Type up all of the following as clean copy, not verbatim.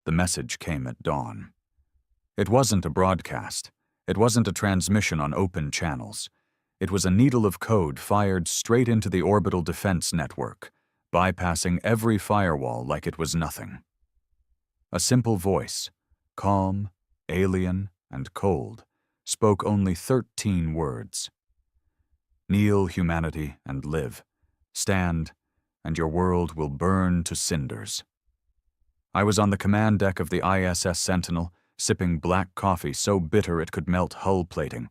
The message came at dawn. It wasn't a broadcast. It wasn't a transmission on open channels. It was a needle of code fired straight into the orbital defense network, bypassing every firewall like it was nothing. A simple voice, calm, alien, and cold, spoke only 13 words. Kneel, humanity, and live. Stand, and your world will burn to cinders. I was on the command deck of the ISS Sentinel, sipping black coffee so bitter it could melt hull plating,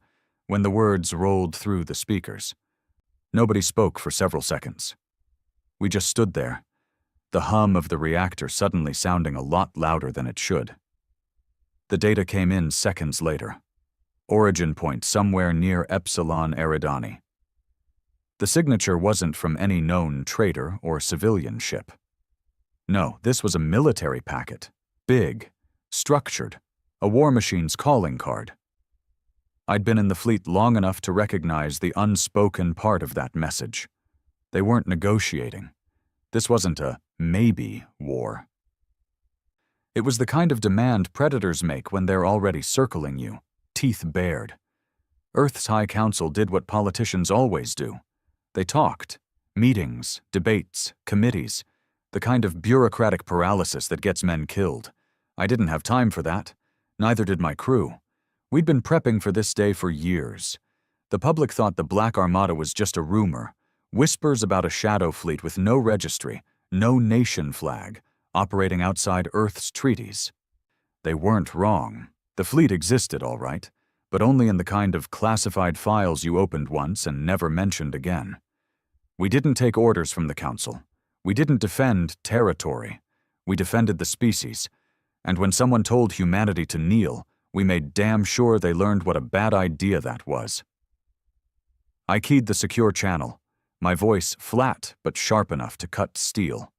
when the words rolled through the speakers. Nobody spoke for several seconds. We just stood there, the hum of the reactor suddenly sounding a lot louder than it should. The data came in seconds later. Origin point somewhere near Epsilon Eridani. The signature wasn't from any known trader or civilian ship. No, this was a military packet. Big, structured, a war machine's calling card. I'd been in the fleet long enough to recognize the unspoken part of that message. They weren't negotiating. This wasn't a maybe war. It was the kind of demand predators make when they're already circling you, teeth bared. Earth's High Council did what politicians always do. They talked. Meetings, debates, committees, the kind of bureaucratic paralysis that gets men killed. I didn't have time for that. Neither did my crew. We'd been prepping for this day for years. The public thought the Black Armada was just a rumor, whispers about a shadow fleet with no registry, no nation flag, operating outside Earth's treaties. They weren't wrong. The fleet existed, all right, but only in the kind of classified files you opened once and never mentioned again. We didn't take orders from the Council. We didn't defend territory. We defended the species. And when someone told humanity to kneel, we made damn sure they learned what a bad idea that was. I keyed the secure channel, my voice flat but sharp enough to cut steel.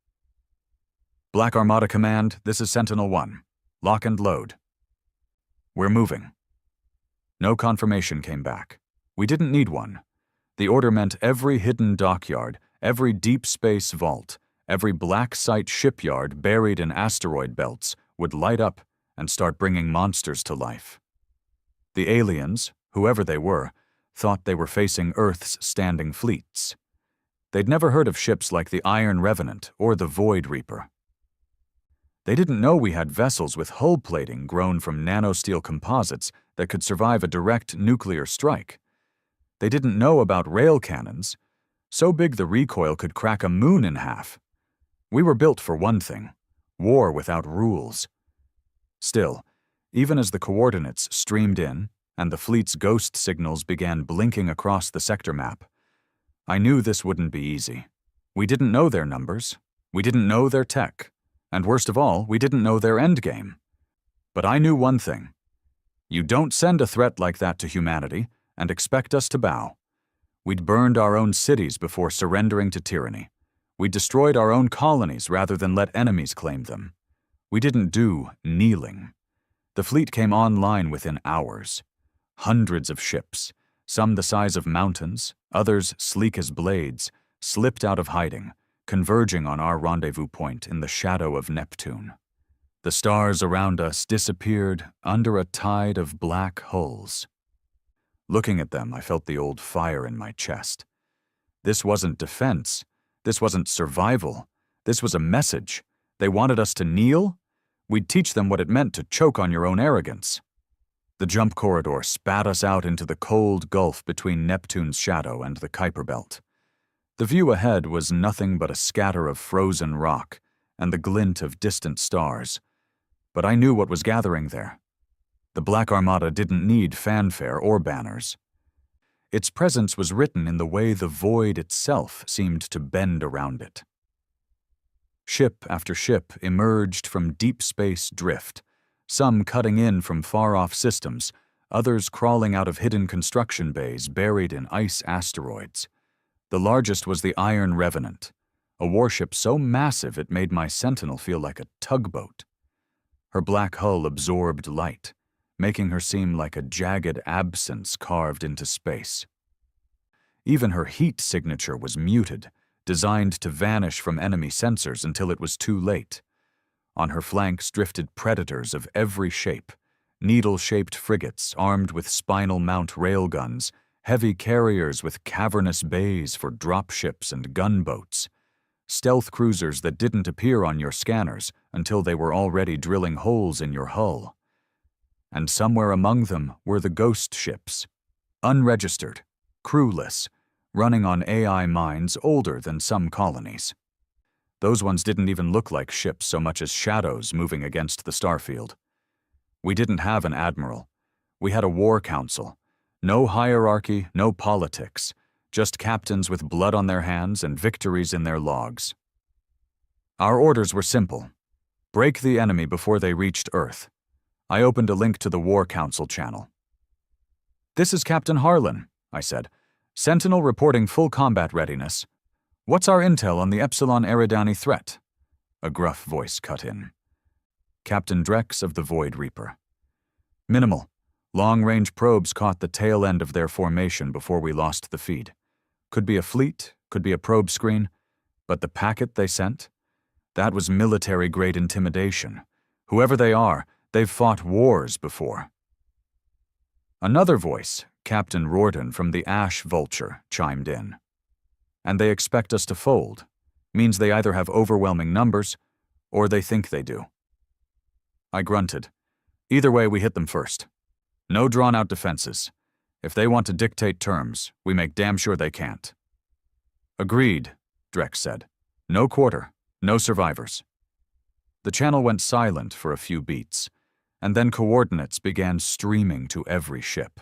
Black Armada Command, this is Sentinel-1. Lock and load. We're moving. No confirmation came back. We didn't need one. The order meant every hidden dockyard, every deep space vault, every black site shipyard buried in asteroid belts would light up and start bringing monsters to life. The aliens, whoever they were, thought they were facing Earth's standing fleets. They'd never heard of ships like the Iron Revenant or the Void Reaper. They didn't know we had vessels with hull plating grown from nanosteel composites that could survive a direct nuclear strike. They didn't know about rail cannons, so big the recoil could crack a moon in half. We were built for one thing: war without rules. Still, even as the coordinates streamed in and the fleet's ghost signals began blinking across the sector map, I knew this wouldn't be easy. We didn't know their numbers, we didn't know their tech, and worst of all, we didn't know their endgame. But I knew one thing. You don't send a threat like that to humanity and expect us to bow. We'd burned our own cities before surrendering to tyranny. We destroyed our own colonies rather than let enemies claim them. We didn't do kneeling. The fleet came online within hours. Hundreds of ships, some the size of mountains, others sleek as blades, slipped out of hiding, converging on our rendezvous point in the shadow of Neptune. The stars around us disappeared under a tide of black hulls. Looking at them, I felt the old fire in my chest. This wasn't defense. This wasn't survival. This was a message. They wanted us to kneel? We'd teach them what it meant to choke on your own arrogance. The jump corridor spat us out into the cold gulf between Neptune's shadow and the Kuiper Belt. The view ahead was nothing but a scatter of frozen rock and the glint of distant stars. But I knew what was gathering there. The Black Armada didn't need fanfare or banners. Its presence was written in the way the void itself seemed to bend around it. Ship after ship emerged from deep space drift, some cutting in from far-off systems, others crawling out of hidden construction bays buried in ice asteroids. The largest was the Iron Revenant, a warship so massive it made my Sentinel feel like a tugboat. Her black hull absorbed light, making her seem like a jagged absence carved into space. Even her heat signature was muted, designed to vanish from enemy sensors until it was too late. On her flanks drifted predators of every shape, needle-shaped frigates armed with spinal mount railguns, heavy carriers with cavernous bays for dropships and gunboats, stealth cruisers that didn't appear on your scanners until they were already drilling holes in your hull. And somewhere among them were the ghost ships, unregistered, crewless, running on AI minds older than some colonies. Those ones didn't even look like ships so much as shadows moving against the starfield. We didn't have an admiral. We had a war council. No hierarchy, no politics, just captains with blood on their hands and victories in their logs. Our orders were simple. Break the enemy before they reached Earth. I opened a link to the War Council channel. "This is Captain Harlan," I said. "Sentinel reporting full combat readiness. What's our intel on the Epsilon Eridani threat?" A gruff voice cut in. Captain Drex of the Void Reaper. "Minimal. Long-range probes caught the tail end of their formation before we lost the feed. Could be a fleet, could be a probe screen, but the packet they sent? That was military-grade intimidation. Whoever they are, they've fought wars before." Another voice, Captain Rordan from the Ash Vulture, chimed in. "And they expect us to fold. Means they either have overwhelming numbers, or they think they do." I grunted. Either way, we hit them first. No drawn-out defenses. If they want to dictate terms, we make damn sure they can't. "Agreed," Drex said. "No quarter, no survivors." The channel went silent for a few beats, and then coordinates began streaming to every ship.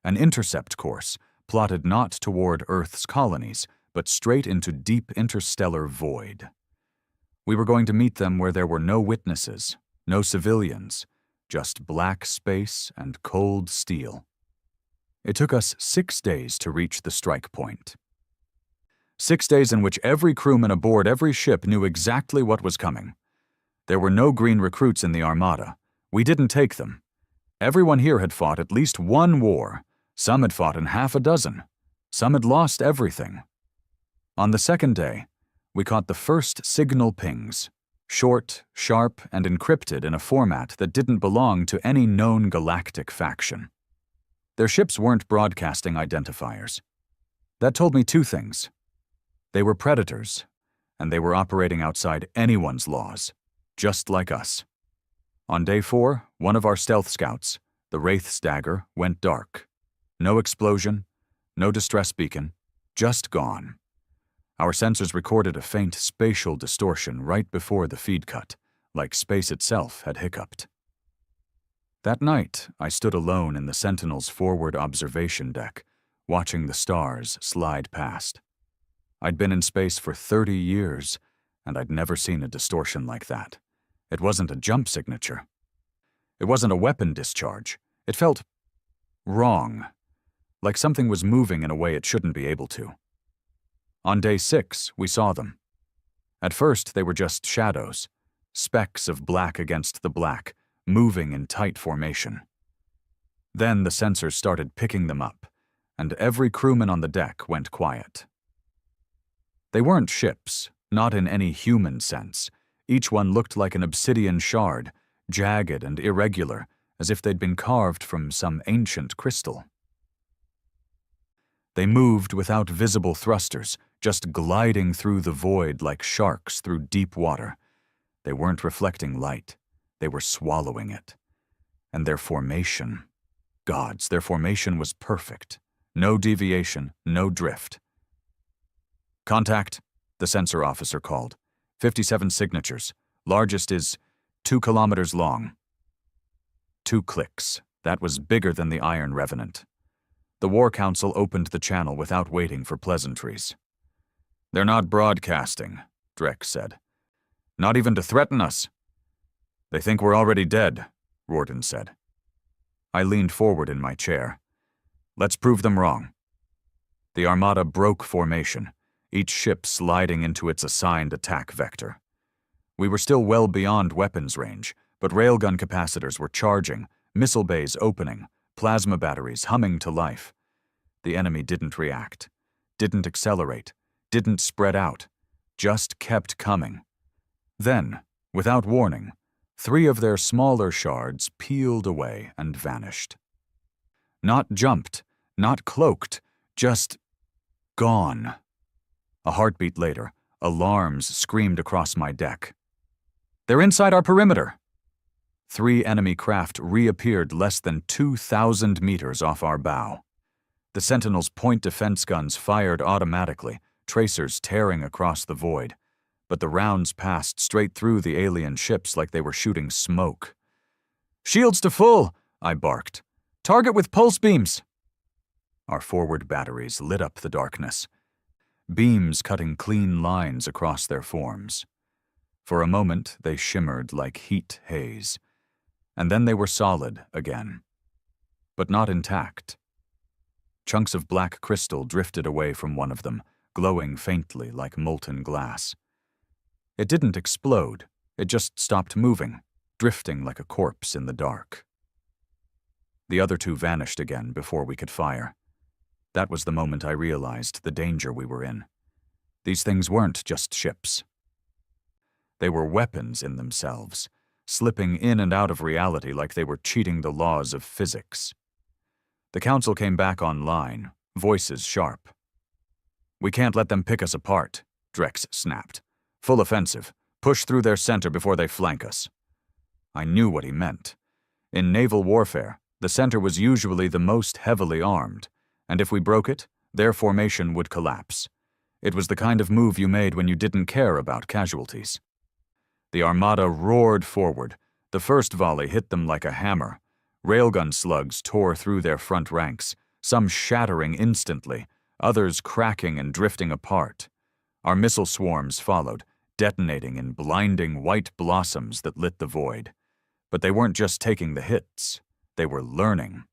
An intercept course, plotted not toward Earth's colonies, but straight into deep interstellar void. We were going to meet them where there were no witnesses, no civilians, just black space and cold steel. It took us 6 days to reach the strike point. 6 days in which every crewman aboard every ship knew exactly what was coming. There were no green recruits in the Armada. We didn't take them. Everyone here had fought at least one war. Some had fought in half a dozen. Some had lost everything. On the second day, we caught the first signal pings. Short, sharp, and encrypted in a format that didn't belong to any known galactic faction. Their ships weren't broadcasting identifiers. That told me 2 things. They were predators, and they were operating outside anyone's laws, just like us. On day 4, one of our stealth scouts, the Wraith's dagger, went dark. No explosion, no distress beacon, just gone. Our sensors recorded a faint spatial distortion right before the feed cut, like space itself had hiccuped. That night, I stood alone in the Sentinel's forward observation deck, watching the stars slide past. I'd been in space for 30 years, and I'd never seen a distortion like that. It wasn't a jump signature. It wasn't a weapon discharge. It felt wrong, like something was moving in a way it shouldn't be able to. On day 6, we saw them. At first, they were just shadows, specks of black against the black, moving in tight formation. Then the sensors started picking them up, and every crewman on the deck went quiet. They weren't ships, not in any human sense. Each one looked like an obsidian shard, jagged and irregular, as if they'd been carved from some ancient crystal. They moved without visible thrusters, just gliding through the void like sharks through deep water. They weren't reflecting light. They were swallowing it. And their formation, gods, their formation was perfect. No deviation, no drift. "Contact," the sensor officer called. 57 signatures. Largest is 2 kilometers long. 2 clicks. That was bigger than the Iron Revenant. The War Council opened the channel without waiting for pleasantries. "They're not broadcasting," Drex said. "Not even to threaten us." "They think we're already dead," Rordan said. I leaned forward in my chair. "Let's prove them wrong." The Armada broke formation, each ship sliding into its assigned attack vector. We were still well beyond weapons range, but railgun capacitors were charging, missile bays opening, plasma batteries humming to life. The enemy didn't react, didn't accelerate, didn't spread out, just kept coming. Then, Without warning, 3 of their smaller shards peeled away and vanished. Not jumped, not cloaked, just gone. A heartbeat later, alarms screamed across my deck. "They're inside our perimeter!" 3 enemy craft reappeared less than 2,000 meters off our bow. The Sentinel's point defense guns fired automatically, tracers tearing across the void, but the rounds passed straight through the alien ships like they were shooting smoke. "Shields to full!" I barked. "Target with pulse beams!" Our forward batteries lit up the darkness, beams cutting clean lines across their forms. For a moment, they shimmered like heat haze, and then they were solid again, but not intact. Chunks of black crystal drifted away from one of them, glowing faintly like molten glass. It didn't explode, it just stopped moving, drifting like a corpse in the dark. The other 2 vanished again before we could fire. That was the moment I realized the danger we were in. These things weren't just ships. They were weapons in themselves, slipping in and out of reality like they were cheating the laws of physics. The Council came back online, voices sharp. "We can't let them pick us apart," Drex snapped. "Full offensive. Push through their center before they flank us." I knew what he meant. In naval warfare, the center was usually the most heavily armed, and if we broke it, their formation would collapse. It was the kind of move you made when you didn't care about casualties. The Armada roared forward. The first volley hit them like a hammer. Railgun slugs tore through their front ranks, some shattering instantly, others cracking and drifting apart. Our missile swarms followed, detonating in blinding white blossoms that lit the void. But they weren't just taking the hits, they were learning.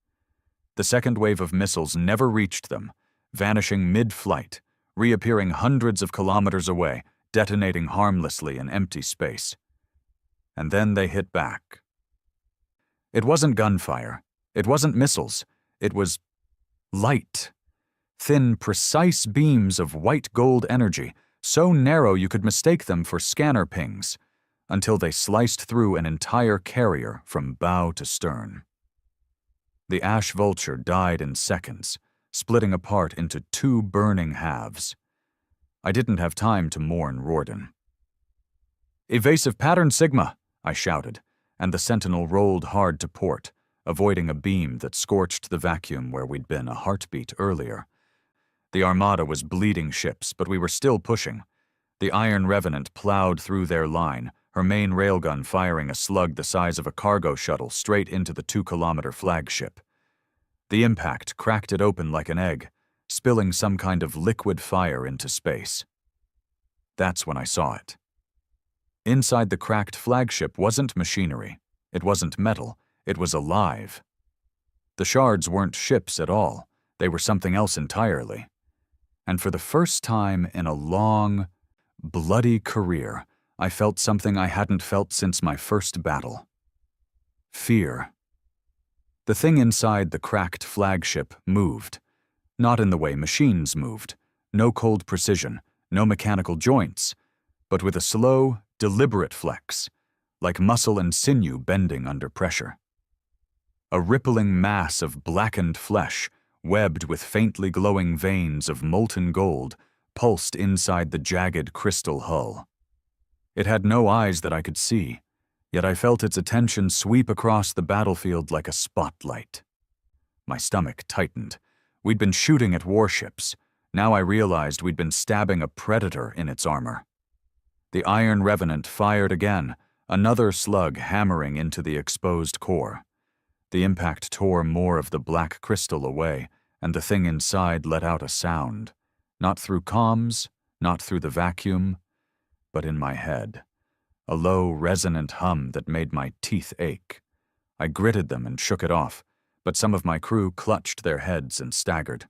The second wave of missiles never reached them, vanishing mid-flight, reappearing hundreds of kilometers away, detonating harmlessly in empty space. And then they hit back. It wasn't gunfire. It wasn't missiles. It was light. Thin, precise beams of white-gold energy, so narrow you could mistake them for scanner pings, until they sliced through an entire carrier from bow to stern. The Ash Vulture died in seconds, splitting apart into 2 burning halves. I didn't have time to mourn Rorden. "Evasive pattern Sigma," I shouted, and the Sentinel rolled hard to port, avoiding a beam that scorched the vacuum where we'd been a heartbeat earlier. The Armada was bleeding ships, but we were still pushing. The Iron Revenant plowed through their line, her main railgun firing a slug the size of a cargo shuttle straight into the 2-kilometer flagship. The impact cracked it open like an egg, spilling some kind of liquid fire into space. That's when I saw it. Inside the cracked flagship wasn't machinery, it wasn't metal, it was alive. The shards weren't ships at all, they were something else entirely. And for the first time in a long, bloody career, I felt something I hadn't felt since my first battle. Fear. The thing inside the cracked flagship moved, not in the way machines moved, no cold precision, no mechanical joints, but with a slow, deliberate flex, like muscle and sinew bending under pressure. A rippling mass of blackened flesh, webbed with faintly glowing veins of molten gold, pulsed inside the jagged crystal hull. It had no eyes that I could see, yet I felt its attention sweep across the battlefield like a spotlight. My stomach tightened. We'd been shooting at warships. Now I realized we'd been stabbing a predator in its armor. The Iron Revenant fired again, another slug hammering into the exposed core. The impact tore more of the black crystal away, and the thing inside let out a sound. Not through comms, not through the vacuum, but in my head. A low, resonant hum that made my teeth ache. I gritted them and shook it off, but some of my crew clutched their heads and staggered.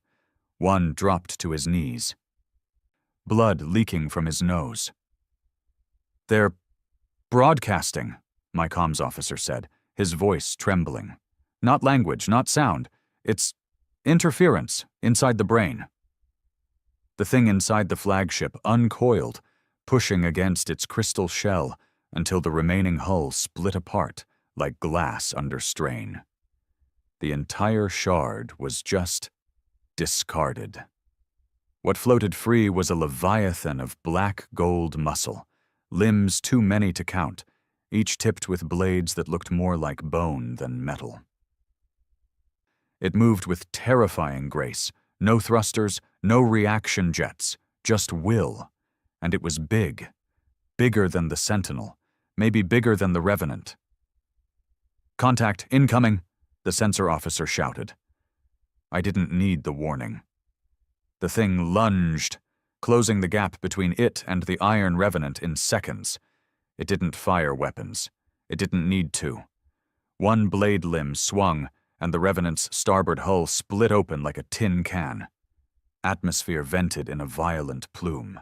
One dropped to his knees. Blood leaking from his nose. "They're broadcasting," my comms officer said, his voice trembling. "Not language, not sound. It's interference inside the brain." The thing inside the flagship uncoiled, pushing against its crystal shell, until the remaining hull split apart like glass under strain. The entire shard was just discarded. What floated free was a leviathan of black gold muscle, limbs too many to count, each tipped with blades that looked more like bone than metal. It moved with terrifying grace, no thrusters, no reaction jets, just will, and it was big, bigger than the Sentinel, maybe bigger than the Revenant. "Contact incoming," the sensor officer shouted. I didn't need the warning. The thing lunged, closing the gap between it and the Iron Revenant in seconds. It didn't fire weapons. It didn't need to. One blade limb swung, and the Revenant's starboard hull split open like a tin can. Atmosphere vented in a violent plume.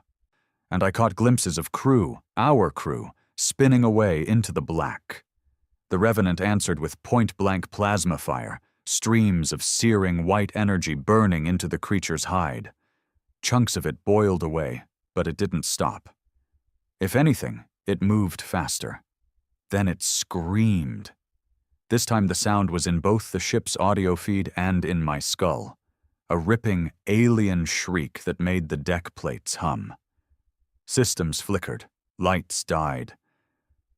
And I caught glimpses of crew, our crew, spinning away into the black. The Revenant answered with point-blank plasma fire, streams of searing white energy burning into the creature's hide. Chunks of it boiled away, but it didn't stop. If anything, it moved faster. Then it screamed. This time the sound was in both the ship's audio feed and in my skull. A ripping, alien shriek that made the deck plates hum. Systems flickered. Lights died.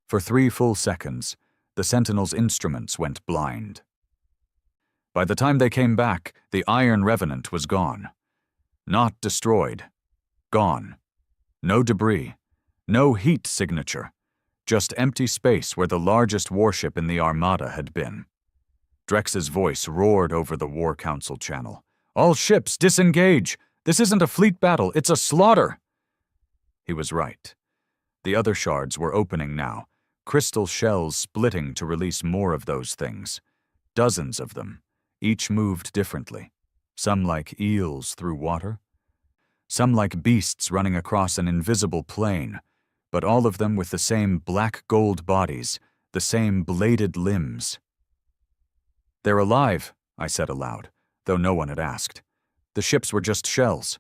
For 3 full seconds, the Sentinel's instruments went blind. By the time they came back, the Iron Revenant was gone. Not destroyed. Gone. No debris. No heat signature. Just empty space where the largest warship in the Armada had been. Drex's voice roared over the War Council channel. "All ships, disengage! This isn't a fleet battle, it's a slaughter!" He was right. The other shards were opening now, crystal shells splitting to release more of those things. Dozens of them. Each moved differently, some like eels through water, some like beasts running across an invisible plain, but all of them with the same black gold bodies, the same bladed limbs. "They're alive," I said aloud, though no one had asked. "The ships were just shells."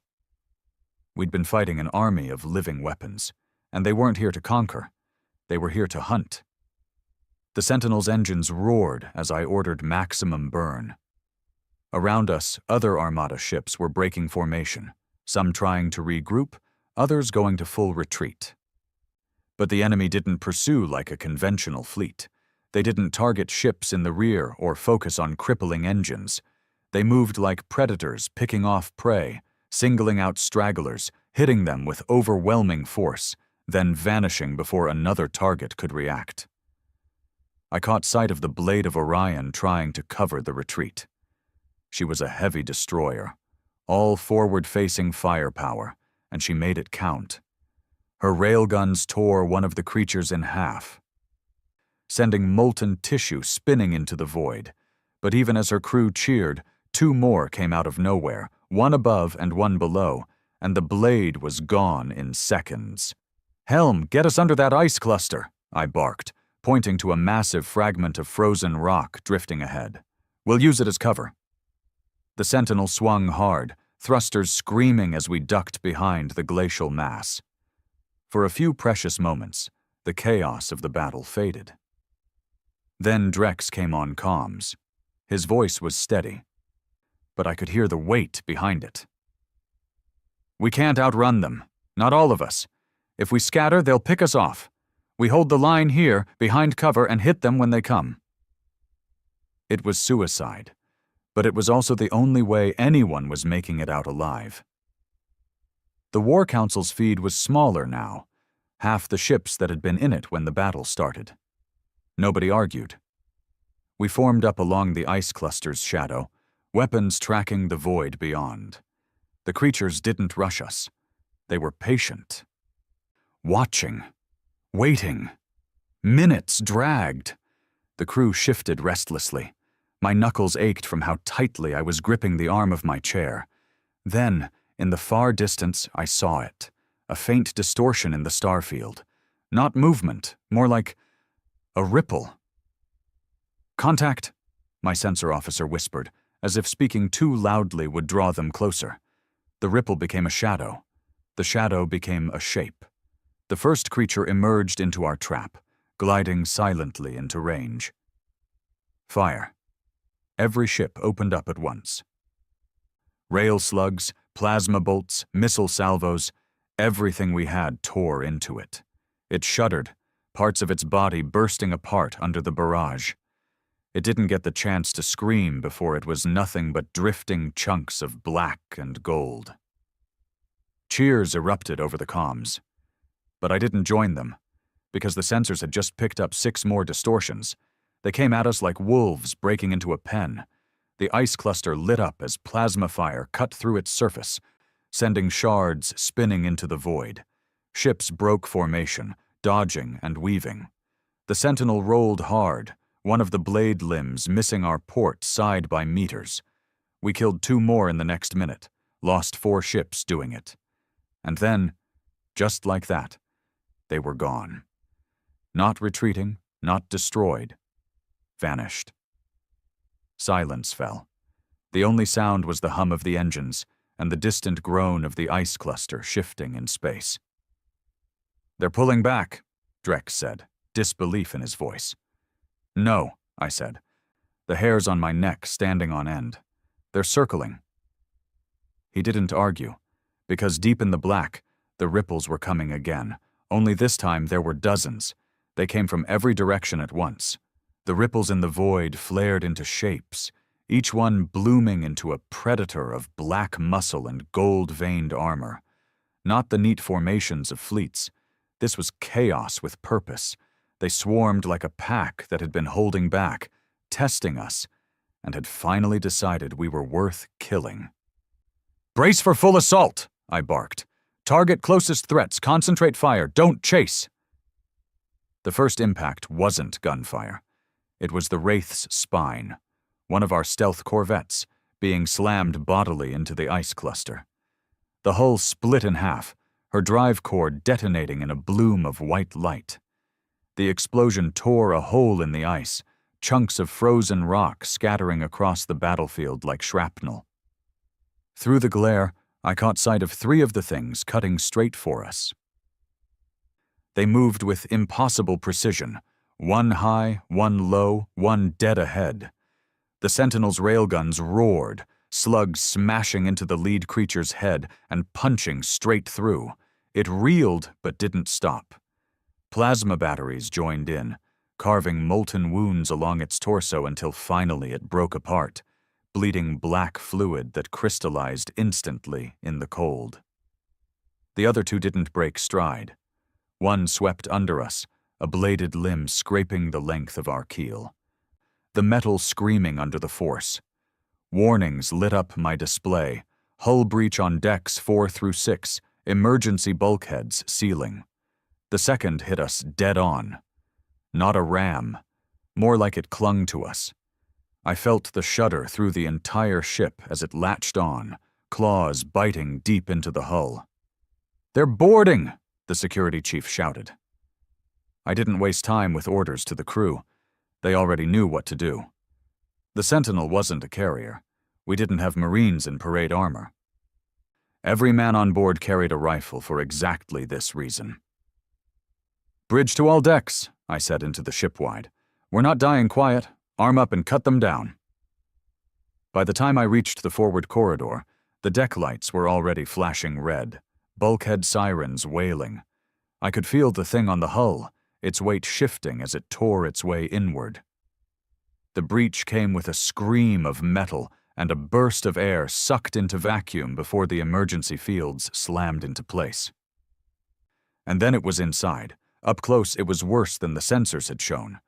We'd been fighting an army of living weapons, and they weren't here to conquer. They were here to hunt. The Sentinel's engines roared as I ordered maximum burn. Around us, other Armada ships were breaking formation, some trying to regroup, others going to full retreat. But the enemy didn't pursue like a conventional fleet. They didn't target ships in the rear or focus on crippling engines. They moved like predators picking off prey, singling out stragglers, hitting them with overwhelming force, then vanishing before another target could react. I caught sight of the Blade of Orion trying to cover the retreat. She was a heavy destroyer, all forward-facing firepower, and she made it count. Her railguns tore one of the creatures in half, sending molten tissue spinning into the void. But even as her crew cheered, 2 more came out of nowhere, one above and one below, and the blade was gone in seconds. "Helm, get us under that ice cluster," I barked, pointing to a massive fragment of frozen rock drifting ahead. "We'll use it as cover." The Sentinel swung hard, thrusters screaming as we ducked behind the glacial mass. For a few precious moments, the chaos of the battle faded. Then Drex came on comms. His voice was steady, but I could hear the weight behind it. "We can't outrun them, not all of us. If we scatter, they'll pick us off. We hold the line here, behind cover, and hit them when they come." It was suicide, but it was also the only way anyone was making it out alive. The War Council's feed was smaller now, half the ships that had been in it when the battle started. Nobody argued. We formed up along the ice cluster's shadow, weapons tracking the void beyond. The creatures didn't rush us. They were patient. Watching. Waiting. Minutes dragged. The crew shifted restlessly. My knuckles ached from how tightly I was gripping the arm of my chair. Then, in the far distance, I saw it. A faint distortion in the starfield. Not movement, more like a ripple. "Contact," my sensor officer whispered, as if speaking too loudly would draw them closer. The ripple became a shadow. The shadow became a shape. The first creature emerged into our trap, gliding silently into range. Fire. Every ship opened up at once. Rail slugs, plasma bolts, missile salvos, everything we had tore into it. It shuddered, parts of its body bursting apart under the barrage. It didn't get the chance to scream before it was nothing but drifting chunks of black and gold. Cheers erupted over the comms. But I didn't join them, because the sensors had just picked up 6 more distortions. They came at us like wolves breaking into a pen. The ice cluster lit up as plasma fire cut through its surface, sending shards spinning into the void. Ships broke formation, dodging and weaving. The Sentinel rolled hard, one of the blade limbs missing our port side by meters. We killed 2 more in the next minute, lost 4 ships doing it. And then, just like that, they were gone. Not retreating, not destroyed. Vanished. Silence fell. The only sound was the hum of the engines and the distant groan of the ice cluster shifting in space. "They're pulling back," Drex said, disbelief in his voice. "No," I said, the hairs on my neck standing on end. "They're circling." He didn't argue, because deep in the black, the ripples were coming again, only this time there were dozens. They came from every direction at once. The ripples in the void flared into shapes, each one blooming into a predator of black muscle and gold-veined armor. Not the neat formations of fleets. This was chaos with purpose. They swarmed like a pack that had been holding back, testing us, and had finally decided we were worth killing. "Brace for full assault," I barked. "Target closest threats, concentrate fire, don't chase." The first impact wasn't gunfire. It was the Wraith's spine, one of our stealth corvettes, being slammed bodily into the ice cluster. The hull split in half, her drive core detonating in a bloom of white light. The explosion tore a hole in the ice, chunks of frozen rock scattering across the battlefield like shrapnel. Through the glare, I caught sight of 3 of the things cutting straight for us. They moved with impossible precision, one high, one low, one dead ahead. The Sentinel's railguns roared, slugs smashing into the lead creature's head and punching straight through. It reeled but didn't stop. Plasma batteries joined in, carving molten wounds along its torso until finally it broke apart, bleeding black fluid that crystallized instantly in the cold. The other 2 didn't break stride. One swept under us, a bladed limb scraping the length of our keel. The metal screaming under the force. Warnings lit up my display, hull breach on decks 4 through 6, emergency bulkheads sealing. The second hit us dead on. Not a ram, more like it clung to us. I felt the shudder through the entire ship as it latched on, claws biting deep into the hull. "They're boarding!" the security chief shouted. I didn't waste time with orders to the crew. They already knew what to do. The Sentinel wasn't a carrier. We didn't have Marines in parade armor. Every man on board carried a rifle for exactly this reason. "Bridge to all decks," I said into the shipwide. "We're not dying quiet. Arm up and cut them down." By the time I reached the forward corridor, the deck lights were already flashing red, bulkhead sirens wailing. I could feel the thing on the hull, its weight shifting as it tore its way inward. The breach came with a scream of metal and a burst of air sucked into vacuum before the emergency fields slammed into place. And then it was inside. Up close, it was worse than the sensors had shown.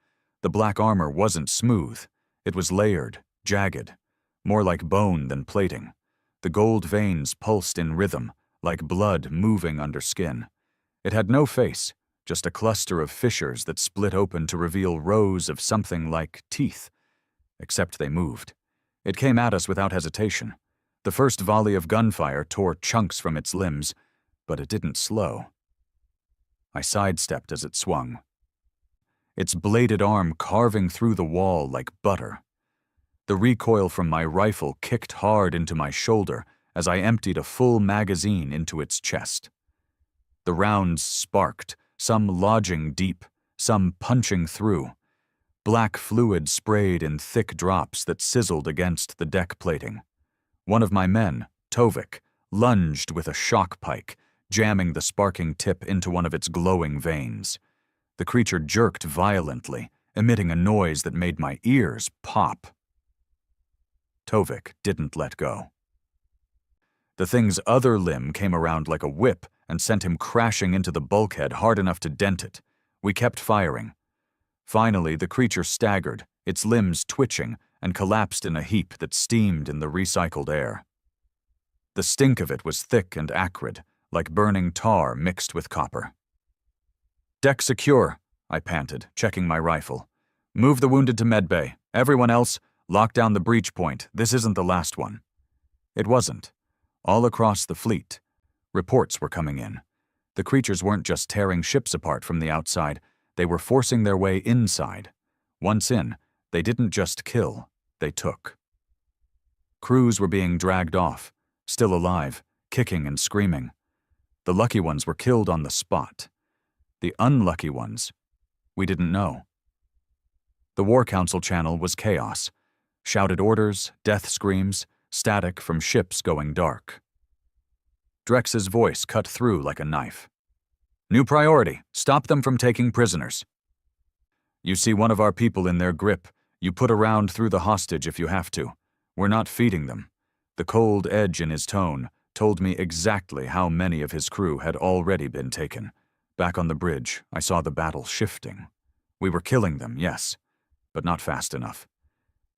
The black armor wasn't smooth. It was layered, jagged, more like bone than plating. The gold veins pulsed in rhythm, like blood moving under skin. It had no face, just a cluster of fissures that split open to reveal rows of something like teeth. Except they moved. It came at us without hesitation. The first volley of gunfire tore chunks from its limbs, but it didn't slow. I sidestepped as it swung, its bladed arm carving through the wall like butter. The recoil from my rifle kicked hard into my shoulder as I emptied a full magazine into its chest. The rounds sparked, some lodging deep, some punching through. Black fluid sprayed in thick drops that sizzled against the deck plating. One of my men, Tovik, lunged with a shock pike, jamming the sparking tip into one of its glowing veins. The creature jerked violently, emitting a noise that made my ears pop. Tovik didn't let go. The thing's other limb came around like a whip and sent him crashing into the bulkhead hard enough to dent it. We kept firing. Finally, the creature staggered, its limbs twitching, and collapsed in a heap that steamed in the recycled air. The stink of it was thick and acrid, like burning tar mixed with copper. "Deck secure," I panted, checking my rifle. "Move the wounded to medbay. Everyone else, lock down the breach point. This isn't the last one." It wasn't. All across the fleet, reports were coming in. The creatures weren't just tearing ships apart from the outside, they were forcing their way inside. Once in, they didn't just kill, they took. Crews were being dragged off, still alive, kicking and screaming. The lucky ones were killed on the spot. The unlucky ones, we didn't know. The War Council channel was chaos. Shouted orders, death screams, static from ships going dark. Drex's voice cut through like a knife. "New priority, stop them from taking prisoners. You see one of our people in their grip, you put a round through the hostage if you have to. We're not feeding them." The cold edge in his tone told me exactly how many of his crew had already been taken. Back on the bridge, I saw the battle shifting. We were killing them, yes, but not fast enough.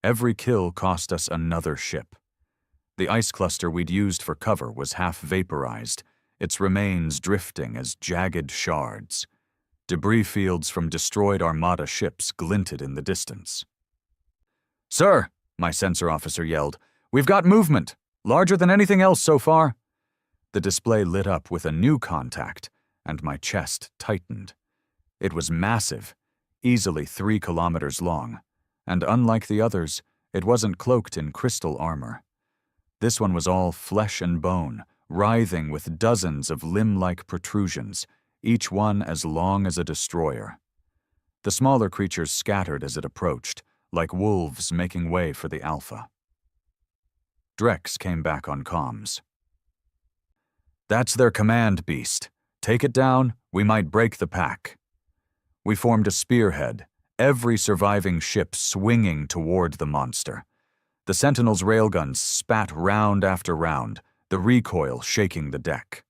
Every kill cost us another ship. The ice cluster we'd used for cover was half vaporized, its remains drifting as jagged shards. Debris fields from destroyed Armada ships glinted in the distance. "Sir," my sensor officer yelled, "we've got movement, larger than anything else so far." The display lit up with a new contact, and my chest tightened. It was massive, easily 3 kilometers long, and unlike the others, it wasn't cloaked in crystal armor. This one was all flesh and bone, writhing with dozens of limb-like protrusions, each one as long as a destroyer. The smaller creatures scattered as it approached, like wolves making way for the Alpha. Drex came back on comms. "That's their command beast. Take it down, we might break the pack." We formed a spearhead, every surviving ship swinging toward the monster. The Sentinel's railguns spat round after round, the recoil shaking the deck.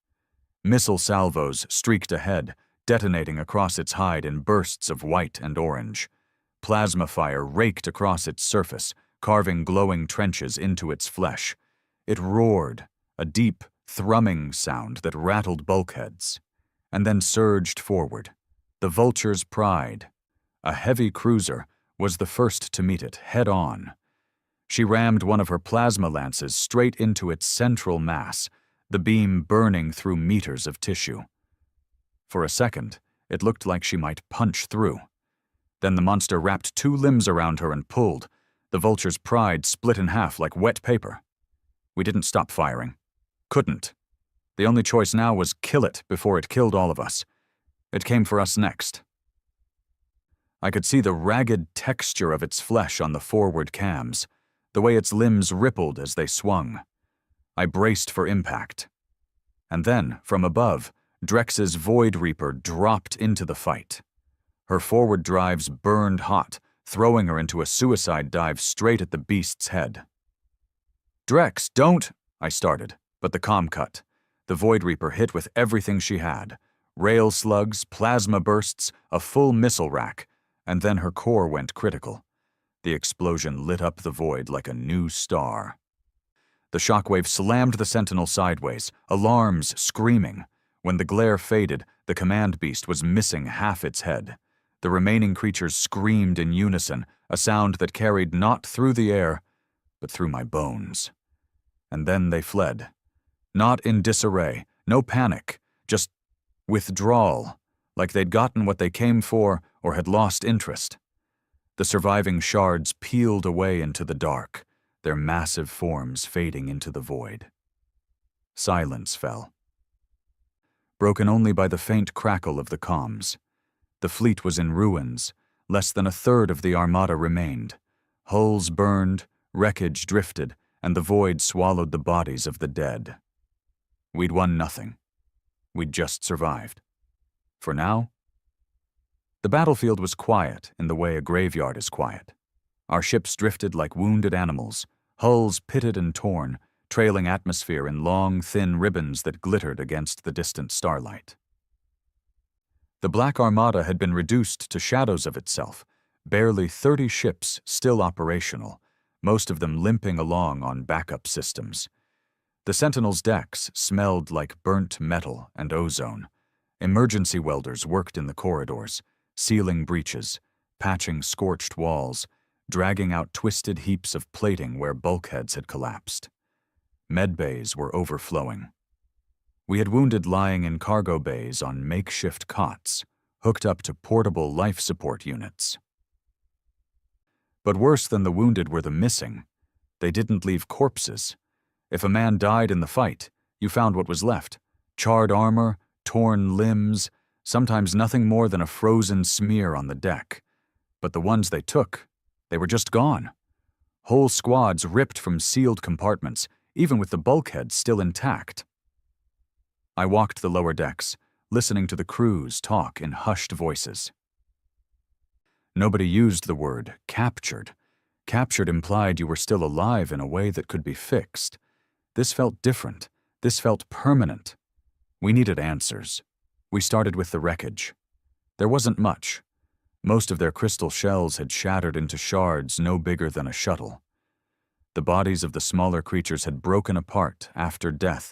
Missile salvos streaked ahead, detonating across its hide in bursts of white and orange. Plasma fire raked across its surface, carving glowing trenches into its flesh. It roared, a deep, thrumming sound that rattled bulkheads, and then surged forward. The Vulture's pride, a heavy cruiser, was the first to meet it head-on. She rammed one of her plasma lances straight into its central mass, the beam burning through meters of tissue. For a second, it looked like she might punch through. Then the monster wrapped 2 limbs around her and pulled. The Vulture's pride split in half like wet paper. We didn't stop firing. Couldn't. The only choice now was kill it before it killed all of us. It came for us next. I could see the ragged texture of its flesh on the forward cams, the way its limbs rippled as they swung. I braced for impact. And then, from above, Drex's Void Reaper dropped into the fight. Her forward drives burned hot, throwing her into a suicide dive straight at the beast's head. "Drex, don't," I started, but the comm cut. The Void Reaper hit with everything she had. Rail slugs, plasma bursts, a full missile rack, and then her core went critical. The explosion lit up the void like a new star. The shockwave slammed the Sentinel sideways, alarms screaming. When the glare faded, the command beast was missing half its head. The remaining creatures screamed in unison, a sound that carried not through the air, but through my bones. And then they fled. Not in disarray, no panic, just withdrawal, like they'd gotten what they came for or had lost interest. The surviving shards peeled away into the dark, their massive forms fading into the void. Silence fell. broken only by the faint crackle of the comms. The fleet was in ruins. Less than a third of the armada remained. Hulls burned, wreckage drifted, and the void swallowed the bodies of the dead. We'd won nothing. We'd just survived. For now. The battlefield was quiet in the way a graveyard is quiet. Our ships drifted like wounded animals, hulls pitted and torn, trailing atmosphere in long, thin ribbons that glittered against the distant starlight. The Black Armada had been reduced to shadows of itself, barely 30 ships still operational, most of them limping along on backup systems. The Sentinel's decks smelled like burnt metal and ozone. Emergency welders worked in the corridors, sealing breaches, patching scorched walls, dragging out twisted heaps of plating where bulkheads had collapsed. Medbays were overflowing. We had wounded lying in cargo bays on makeshift cots, hooked up to portable life support units. But worse than the wounded were the missing. They didn't leave corpses. If a man died in the fight, you found what was left: charred armor, torn limbs, sometimes nothing more than a frozen smear on the deck. But the ones they took, they were just gone. Whole squads ripped from sealed compartments, even with the bulkheads still intact. I walked the lower decks, listening to the crews talk in hushed voices. Nobody used the word captured. Captured implied you were still alive in a way that could be fixed. This felt different. This felt permanent. We needed answers. We started with the wreckage. There wasn't much. Most of their crystal shells had shattered into shards no bigger than a shuttle. The bodies of the smaller creatures had broken apart after death,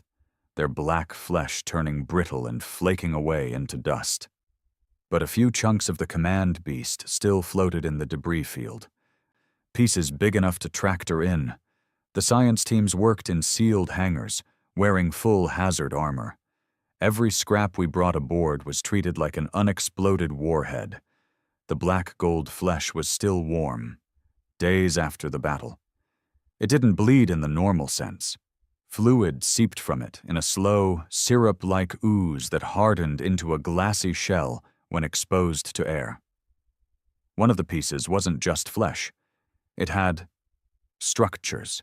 their black flesh turning brittle and flaking away into dust. But a few chunks of the command beast still floated in the debris field. Pieces big enough to tractor in. The science teams worked in sealed hangars, wearing full hazard armor. Every scrap we brought aboard was treated like an unexploded warhead. The black gold flesh was still warm, days after the battle. It didn't bleed in the normal sense. Fluid seeped from it in a slow, syrup-like ooze that hardened into a glassy shell when exposed to air. One of the pieces wasn't just flesh. It had structures,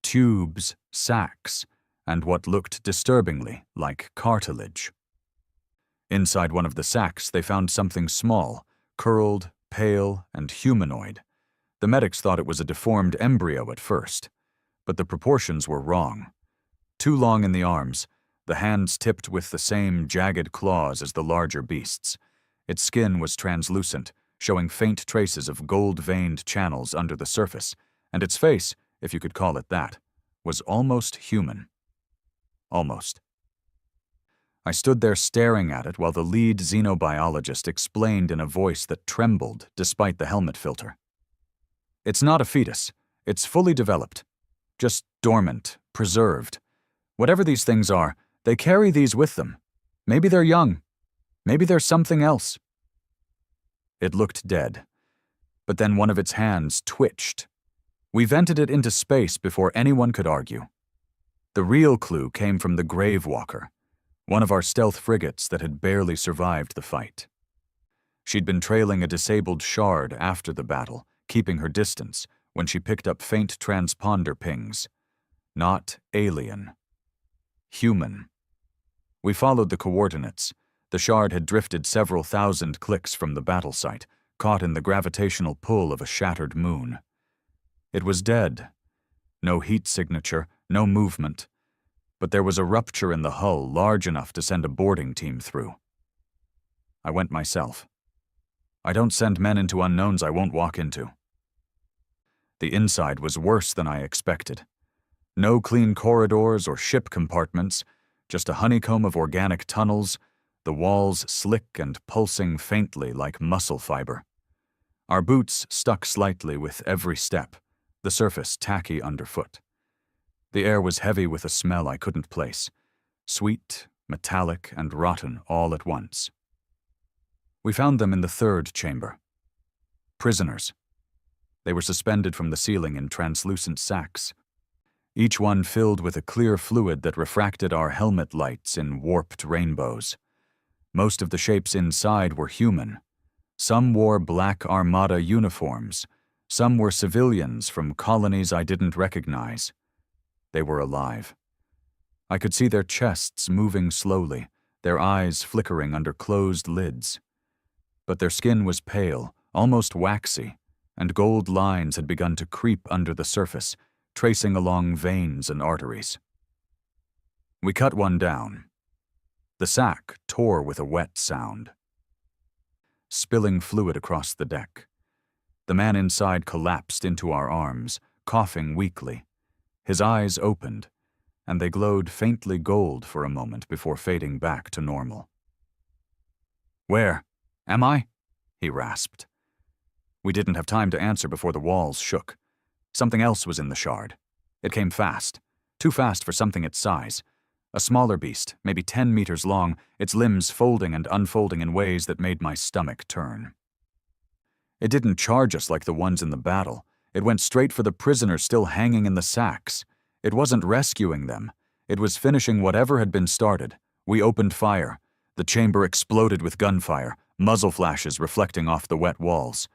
tubes, sacs, and what looked disturbingly like cartilage. Inside one of the sacs, they found something small, curled, pale, and humanoid. The medics thought it was a deformed embryo at first, but the proportions were wrong. Too long in the arms, the hands tipped with the same jagged claws as the larger beasts. Its skin was translucent, showing faint traces of gold-veined channels under the surface, and its face, if you could call it that, was almost human. Almost. I stood there staring at it while the lead xenobiologist explained in a voice that trembled despite the helmet filter. It's not a fetus. It's fully developed. Just dormant, preserved. Whatever these things are, they carry these with them. Maybe they're young. Maybe they're something else. It looked dead. But then one of its hands twitched. We vented it into space before anyone could argue. The real clue came from the Grave Walker, one of our stealth frigates that had barely survived the fight. She'd been trailing a disabled shard after the battle, keeping her distance, when she picked up faint transponder pings. Not alien. Human. We followed the coordinates. The shard had drifted several thousand clicks from the battle site, caught in the gravitational pull of a shattered moon. It was dead. No heat signature, no movement. But there was a rupture in the hull large enough to send a boarding team through. I went myself. I don't send men into unknowns I won't walk into. The inside was worse than I expected. No clean corridors or ship compartments, just a honeycomb of organic tunnels, the walls slick and pulsing faintly like muscle fiber. Our boots stuck slightly with every step, the surface tacky underfoot. The air was heavy with a smell I couldn't place, sweet, metallic, and rotten all at once. We found them in the third chamber. Prisoners. They were suspended from the ceiling in translucent sacks. each one filled with a clear fluid that refracted our helmet lights in warped rainbows. Most of the shapes inside were human. Some wore black Armada uniforms. Some were civilians from colonies I didn't recognize. They were alive. I could see their chests moving slowly, their eyes flickering under closed lids. But their skin was pale, almost waxy, and gold lines had begun to creep under the surface, tracing along veins and arteries. We cut one down. The sack tore with a wet sound, spilling fluid across the deck. The man inside collapsed into our arms, coughing weakly. His eyes opened, and they glowed faintly gold for a moment before fading back to normal. "Where? Am I?" he rasped. We didn't have time to answer before the walls shook. Something else was in the shard. It came fast, too fast for something its size. A smaller beast, maybe 10 meters long, its limbs folding and unfolding in ways that made my stomach turn. It didn't charge us like the ones in the battle. It went straight for the prisoners still hanging in the sacks. It wasn't rescuing them. It was finishing whatever had been started. We opened fire. The chamber exploded with gunfire, muzzle flashes reflecting off the wet walls.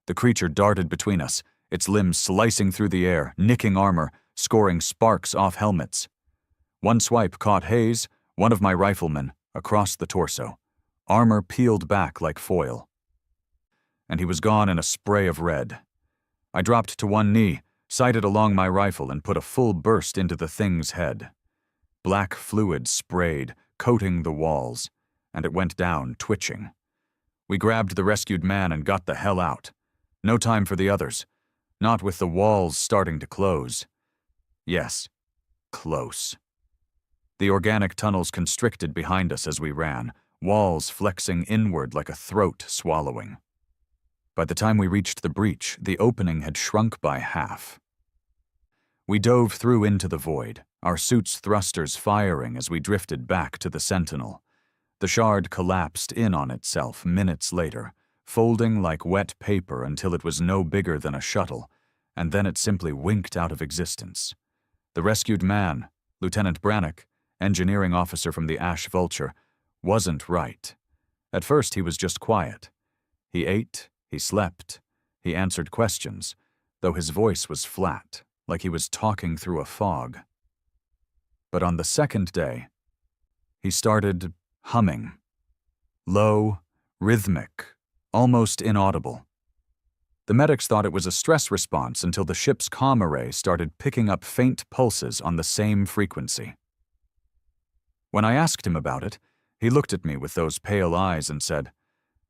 The creature darted between us, its limbs slicing through the air, nicking armor, scoring sparks off helmets. One swipe caught Hayes, one of my riflemen, across the torso. Armor peeled back like foil. And he was gone in a spray of red. I dropped to one knee, sighted along my rifle, and put a full burst into the thing's head. Black fluid sprayed, coating the walls, and it went down, twitching. We grabbed the rescued man and got the hell out. No time for the others. Not with the walls starting to close. Yes, close. The organic tunnels constricted behind us as we ran, walls flexing inward like a throat swallowing. By the time we reached the breach, the opening had shrunk by half. We dove through into the void, our suits' thrusters firing as we drifted back to the Sentinel. The shard collapsed in on itself minutes later, folding like wet paper until it was no bigger than a shuttle, and then it simply winked out of existence. The rescued man, Lieutenant Brannock, engineering officer from the Ash Vulture, wasn't right. At first he was just quiet. He ate, he slept, he answered questions, though his voice was flat, like he was talking through a fog. But on the second day, he started humming. Low, rhythmic, almost inaudible. The medics thought it was a stress response until the ship's comm array started picking up faint pulses on the same frequency. When I asked him about it, he looked at me with those pale eyes and said,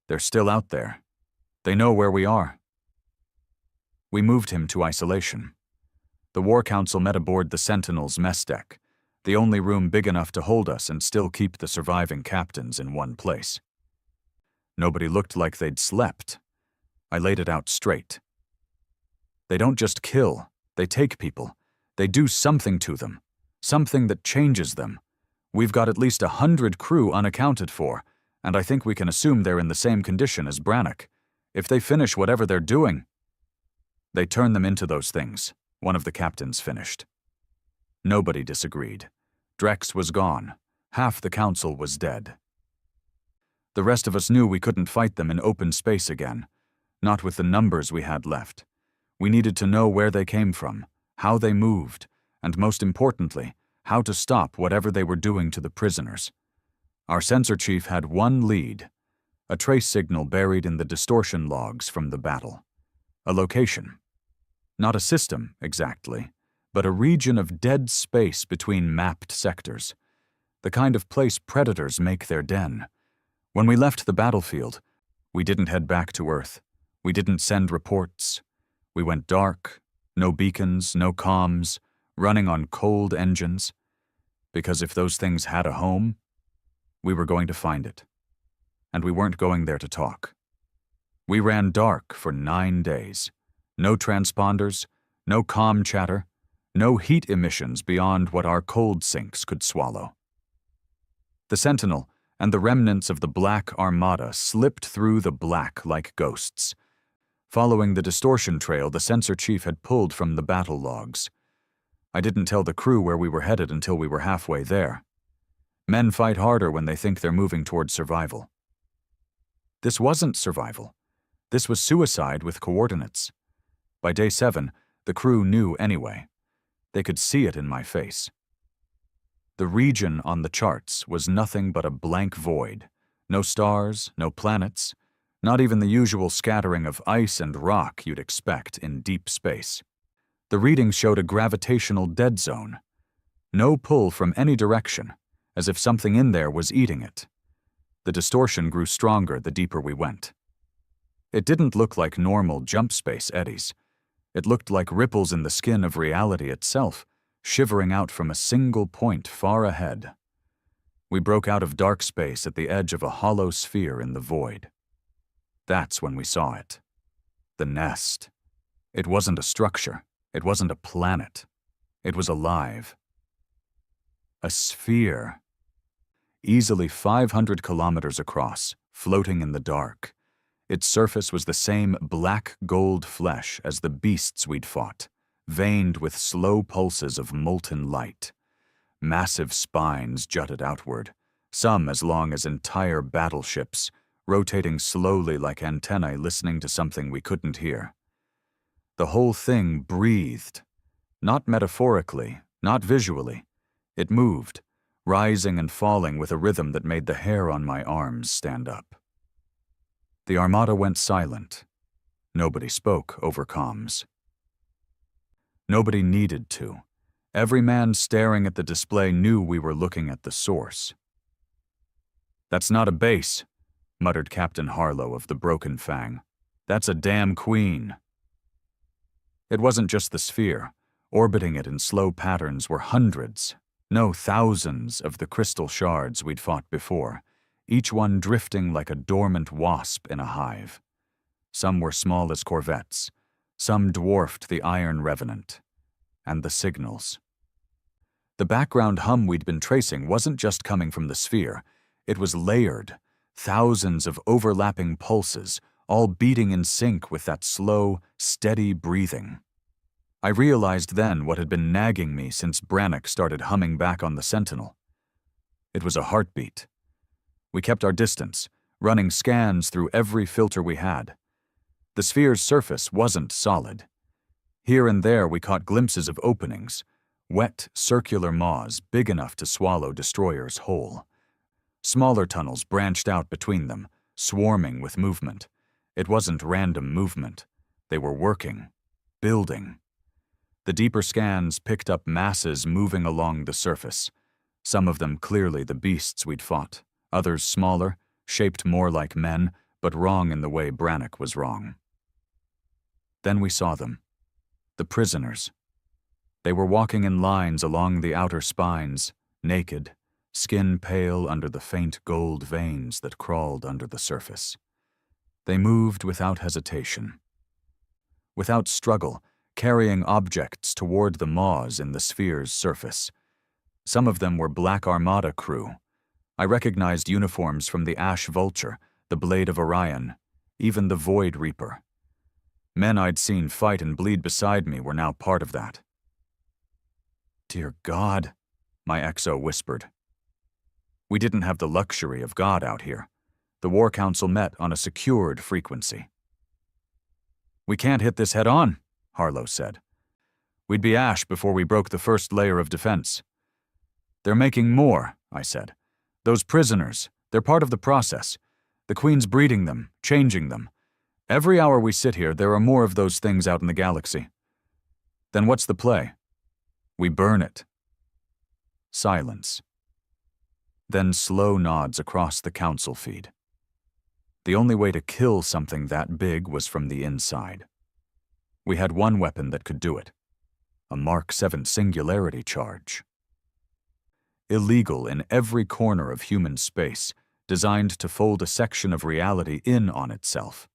"They're still out there. They know where we are." We moved him to isolation. The War Council met aboard the Sentinel's mess deck, the only room big enough to hold us and still keep the surviving captains in one place. Nobody looked like they'd slept. I laid it out straight. They don't just kill, they take people. They do something to them, something that changes them. We've got at least 100 crew unaccounted for, and I think we can assume they're in the same condition as Brannock. If they finish whatever they're doing, they turn them into those things, one of the captains finished. Nobody disagreed. Drex was gone. Half the council was dead. The rest of us knew we couldn't fight them in open space again, not with the numbers we had left. We needed to know where they came from, how they moved, and most importantly, how to stop whatever they were doing to the prisoners. Our sensor chief had one lead, a trace signal buried in the distortion logs from the battle. A location. Not a system, exactly, but a region of dead space between mapped sectors. The kind of place predators make their den. When we left the battlefield, we didn't head back to Earth. We didn't send reports. We went dark, no beacons, no comms, running on cold engines. Because if those things had a home, we were going to find it. And we weren't going there to talk. We ran dark for 9 days. No transponders, no comm chatter, no heat emissions beyond what our cold sinks could swallow. The Sentinel and the remnants of the Black Armada slipped through the black like ghosts, following the distortion trail the sensor chief had pulled from the battle logs. I didn't tell the crew where we were headed until we were halfway there. Men fight harder when they think they're moving towards survival. This wasn't survival. This was suicide with coordinates. By day 7, the crew knew anyway. They could see it in my face. The region on the charts was nothing but a blank void. No stars, no planets, not even the usual scattering of ice and rock you'd expect in deep space. The readings showed a gravitational dead zone. No pull from any direction, as if something in there was eating it. The distortion grew stronger the deeper we went. It didn't look like normal jump space eddies. It looked like ripples in the skin of reality itself, shivering out from a single point far ahead. We broke out of dark space at the edge of a hollow sphere in the void. That's when we saw it. The nest. It wasn't a structure. It wasn't a planet. It was alive. A sphere. Easily 500 kilometers across, floating in the dark. Its surface was the same black gold flesh as the beasts we'd fought, veined with slow pulses of molten light. Massive spines jutted outward, some as long as entire battleships, rotating slowly like antennae listening to something we couldn't hear. The whole thing breathed. Not metaphorically, not visually. It moved, rising and falling with a rhythm that made the hair on my arms stand up. The armada went silent. Nobody spoke over comms. Nobody needed to. Every man staring at the display knew we were looking at the source. "That's not a base," muttered Captain Harlow of the Broken Fang. "That's a damn queen." It wasn't just the sphere. Orbiting it in slow patterns were hundreds, no, thousands of the crystal shards we'd fought before, each one drifting like a dormant wasp in a hive. Some were small as corvettes, some dwarfed the Iron Revenant. And the signals. The background hum we'd been tracing wasn't just coming from the sphere. It was layered, thousands of overlapping pulses, all beating in sync with that slow, steady breathing. I realized then what had been nagging me since Brannock started humming back on the Sentinel. It was a heartbeat. We kept our distance, running scans through every filter we had. The sphere's surface wasn't solid. Here and there we caught glimpses of openings, wet, circular maws big enough to swallow destroyers whole. Smaller tunnels branched out between them, swarming with movement. It wasn't random movement. They were working, building. The deeper scans picked up masses moving along the surface, some of them clearly the beasts we'd fought, others smaller, shaped more like men, but wrong in the way Brannock was wrong. Then we saw them. The prisoners. They were walking in lines along the outer spines, naked, skin pale under the faint gold veins that crawled under the surface. They moved without hesitation. Without struggle, carrying objects toward the maws in the sphere's surface. Some of them were Black Armada crew. I recognized uniforms from the Ash Vulture, the Blade of Orion, even the Void Reaper. Men I'd seen fight and bleed beside me were now part of that. "Dear God," my XO whispered. We didn't have the luxury of God out here. The War Council met on a secured frequency. "We can't hit this head-on," Harlow said. "We'd be ash before we broke the first layer of defense." "They're making more," I said. "Those prisoners, they're part of the process. The Queen's breeding them, changing them. Every hour we sit here, there are more of those things out in the galaxy. Then what's the play? We burn it." Silence. Then slow nods across the council feed. The only way to kill something that big was from the inside. We had one weapon that could do it. A Mark 7 singularity charge. Illegal in every corner of human space, designed to fold a section of reality in on itself.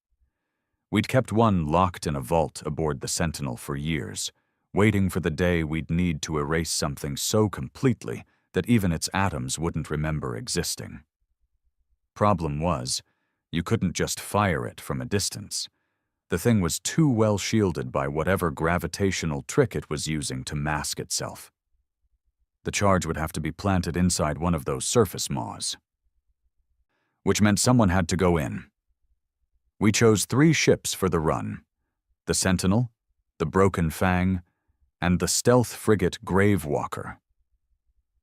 We'd kept one locked in a vault aboard the Sentinel for years, waiting for the day we'd need to erase something so completely that even its atoms wouldn't remember existing. Problem was, you couldn't just fire it from a distance. The thing was too well shielded by whatever gravitational trick it was using to mask itself. The charge would have to be planted inside one of those surface maws, which meant someone had to go in. We chose 3 ships for the run: the Sentinel, the Broken Fang, and the stealth frigate Gravewalker.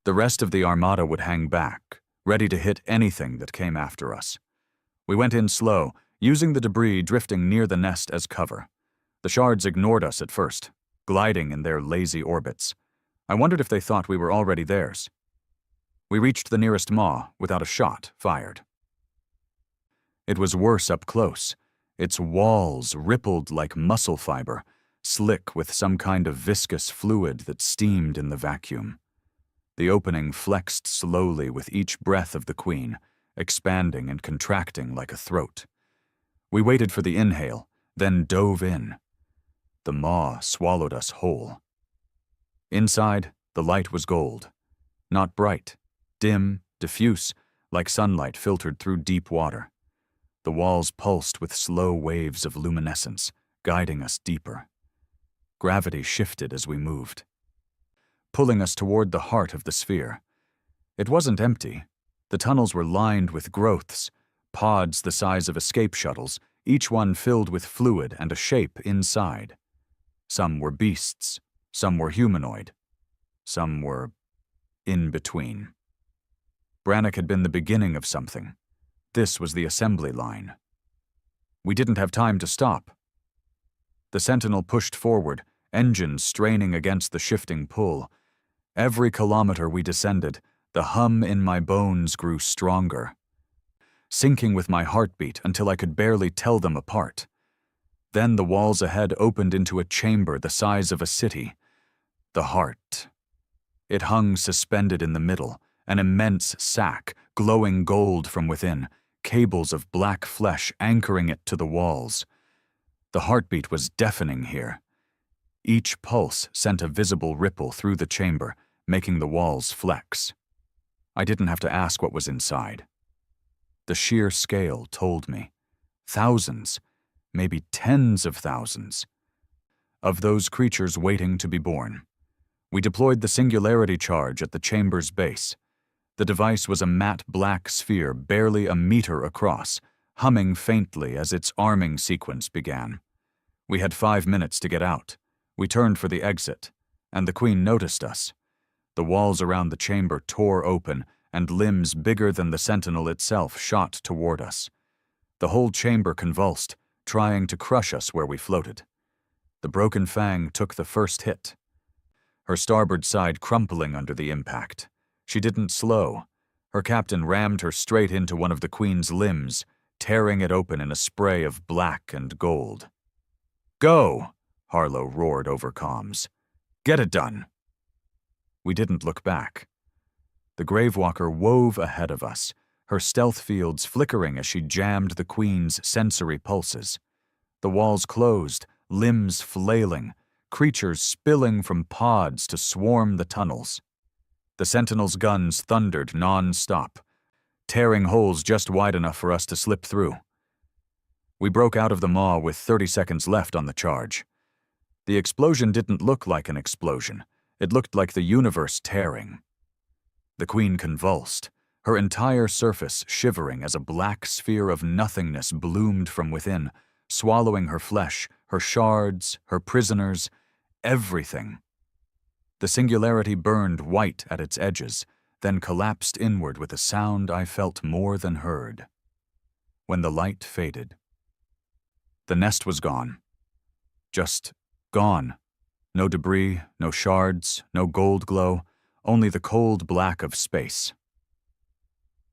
The rest of the armada would hang back, ready to hit anything that came after us. We went in slow, using the debris drifting near the nest as cover. The shards ignored us at first, gliding in their lazy orbits. I wondered if they thought we were already theirs. We reached the nearest maw without a shot fired. It was worse up close. Its walls rippled like muscle fiber, slick with some kind of viscous fluid that steamed in the vacuum. The opening flexed slowly with each breath of the queen, expanding and contracting like a throat. We waited for the inhale, then dove in. The maw swallowed us whole. Inside, the light was gold. Not bright, dim, diffuse, like sunlight filtered through deep water. The walls pulsed with slow waves of luminescence, guiding us deeper. Gravity shifted as we moved, pulling us toward the heart of the sphere. It wasn't empty. The tunnels were lined with growths, pods the size of escape shuttles, each one filled with fluid and a shape inside. Some were beasts, some were humanoid, some were in between. Brannock had been the beginning of something. This was the assembly line. We didn't have time to stop. The Sentinel pushed forward, engines straining against the shifting pull. Every kilometer we descended, the hum in my bones grew stronger, sinking with my heartbeat until I could barely tell them apart. Then the walls ahead opened into a chamber the size of a city. The heart. It hung suspended in the middle, an immense sack, glowing gold from within, cables of black flesh anchoring it to the walls. The heartbeat was deafening here. Each pulse sent a visible ripple through the chamber, making the walls flex. I didn't have to ask what was inside. The sheer scale told me. Thousands, maybe tens of thousands, of those creatures waiting to be born. We deployed the singularity charge at the chamber's base. The device was a matte black sphere barely a meter across, humming faintly as its arming sequence began. We had 5 minutes to get out. We turned for the exit, and the Queen noticed us. The walls around the chamber tore open, and limbs bigger than the Sentinel itself shot toward us. The whole chamber convulsed, trying to crush us where we floated. The Broken Fang took the first hit, her starboard side crumpling under the impact. She didn't slow. Her captain rammed her straight into one of the Queen's limbs, tearing it open in a spray of black and gold. "Go!" Harlow roared over comms. "Get it done!" We didn't look back. The Gravewalker wove ahead of us, her stealth fields flickering as she jammed the Queen's sensory pulses. The walls closed, limbs flailing, creatures spilling from pods to swarm the tunnels. The Sentinel's guns thundered non-stop, tearing holes just wide enough for us to slip through. We broke out of the maw with 30 seconds left on the charge. The explosion didn't look like an explosion. It looked like the universe tearing. The Queen convulsed, her entire surface shivering as a black sphere of nothingness bloomed from within, swallowing her flesh, her shards, her prisoners, everything. The singularity burned white at its edges, then collapsed inward with a sound I felt more than heard. When the light faded, the nest was gone. Just gone. No debris, no shards, no gold glow, only the cold black of space.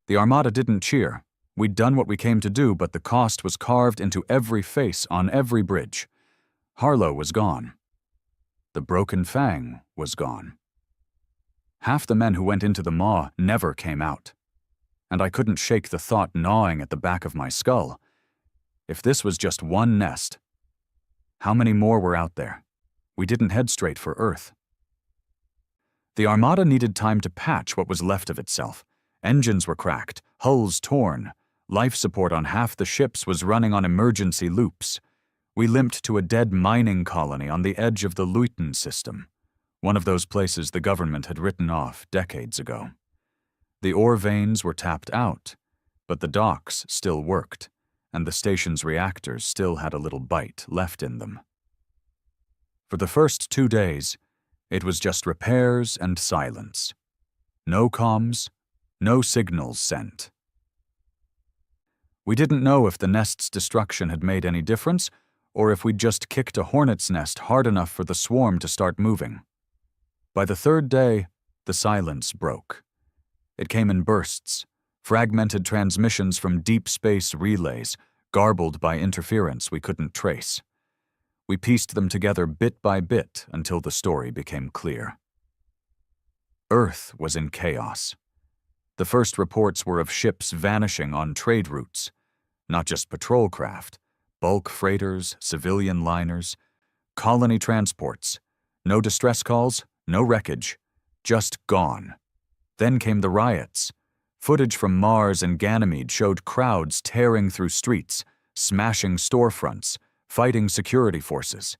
The Armada didn't cheer. We'd done what we came to do, but the cost was carved into every face on every bridge. Harlow was gone. The Broken Fang was gone. Half the men who went into the maw never came out. And I couldn't shake the thought gnawing at the back of my skull. If this was just one nest, how many more were out there? We didn't head straight for Earth. The Armada needed time to patch what was left of itself. Engines were cracked, hulls torn. Life support on half the ships was running on emergency loops. We limped to a dead mining colony on the edge of the Luiten system, one of those places the government had written off decades ago. The ore veins were tapped out, but the docks still worked, and the station's reactors still had a little bite left in them. For the first 2 days, it was just repairs and silence. No comms, no signals sent. We didn't know if the nest's destruction had made any difference, or if we'd just kicked a hornet's nest hard enough for the swarm to start moving. By the 3rd day, the silence broke. It came in bursts, fragmented transmissions from deep space relays, garbled by interference we couldn't trace. We pieced them together bit by bit until the story became clear. Earth was in chaos. The first reports were of ships vanishing on trade routes, not just patrol craft, bulk freighters, civilian liners, colony transports. No distress calls, no wreckage, just gone. Then came the riots. Footage from Mars and Ganymede showed crowds tearing through streets, smashing storefronts, fighting security forces.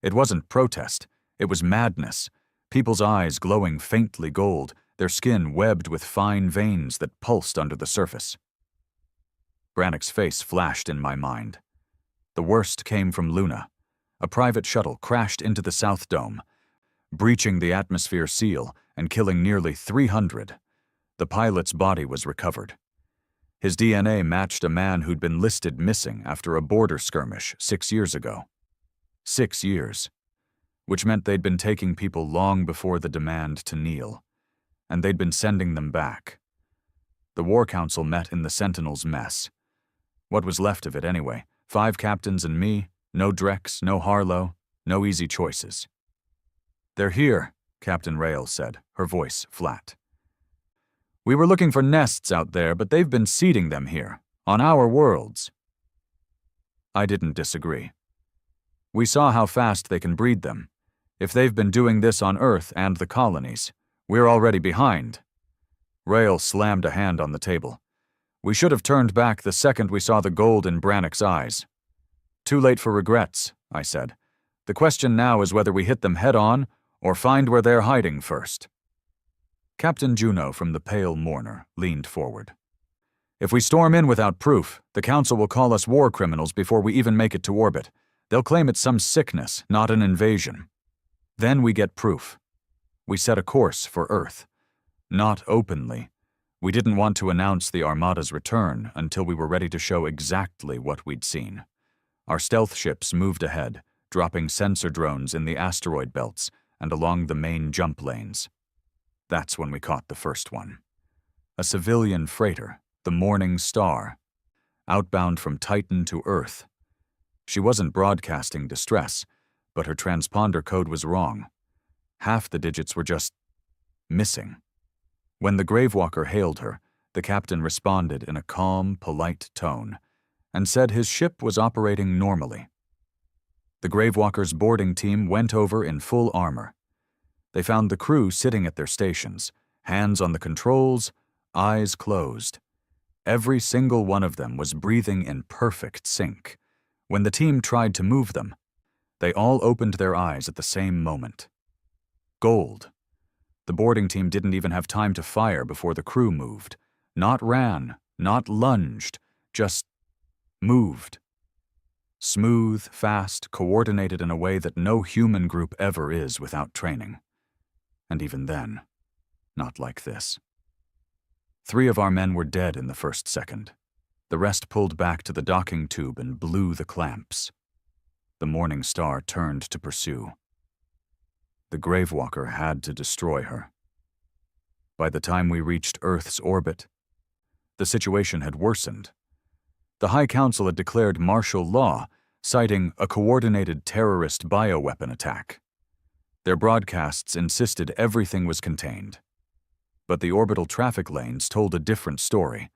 It wasn't protest, it was madness. People's eyes glowing faintly gold, their skin webbed with fine veins that pulsed under the surface. Brannick's face flashed in my mind. The worst came from Luna. A private shuttle crashed into the South Dome, breaching the atmosphere seal and killing nearly 300. The pilot's body was recovered. His DNA matched a man who'd been listed missing after a border skirmish 6 years ago. 6 years. Which meant they'd been taking people long before the demand to kneel, and they'd been sending them back. The War Council met in the Sentinel's mess. What was left of it anyway? 5 captains and me, no Drex, no Harlow, no easy choices. "They're here," Captain Rail said, her voice flat. "We were looking for nests out there, but they've been seeding them here, on our worlds." I didn't disagree. We saw how fast they can breed them. If they've been doing this on Earth and the colonies, we're already behind. Rail slammed a hand on the table. "We should have turned back the second we saw the gold in Brannick's eyes." "Too late for regrets," I said. "The question now is whether we hit them head-on or find where they're hiding first." Captain Juno from the Pale Mourner leaned forward. "If we storm in without proof, the Council will call us war criminals before we even make it to orbit. They'll claim it's some sickness, not an invasion. Then we get proof. We set a course for Earth. Not openly. We didn't want to announce the Armada's return until we were ready to show exactly what we'd seen. Our stealth ships moved ahead, dropping sensor drones in the asteroid belts and along the main jump lanes. That's when we caught the first one. A civilian freighter, the Morning Star, outbound from Titan to Earth. She wasn't broadcasting distress, but her transponder code was wrong. Half the digits were just missing. When the Gravewalker hailed her, the captain responded in a calm, polite tone and said his ship was operating normally. The Gravewalker's boarding team went over in full armor. They found the crew sitting at their stations, hands on the controls, eyes closed. Every single one of them was breathing in perfect sync. When the team tried to move them, they all opened their eyes at the same moment. Gold. The boarding team didn't even have time to fire before the crew moved. Not ran, not lunged, just moved. Smooth, fast, coordinated in a way that no human group ever is without training. And even then, not like this. 3 of our men were dead in the first second. The rest pulled back to the docking tube and blew the clamps. The Morning Star turned to pursue. The Gravewalker had to destroy her. By the time we reached Earth's orbit, the situation had worsened. The High Council had declared martial law, citing a coordinated terrorist bioweapon attack. Their broadcasts insisted everything was contained. But the orbital traffic lanes told a different story.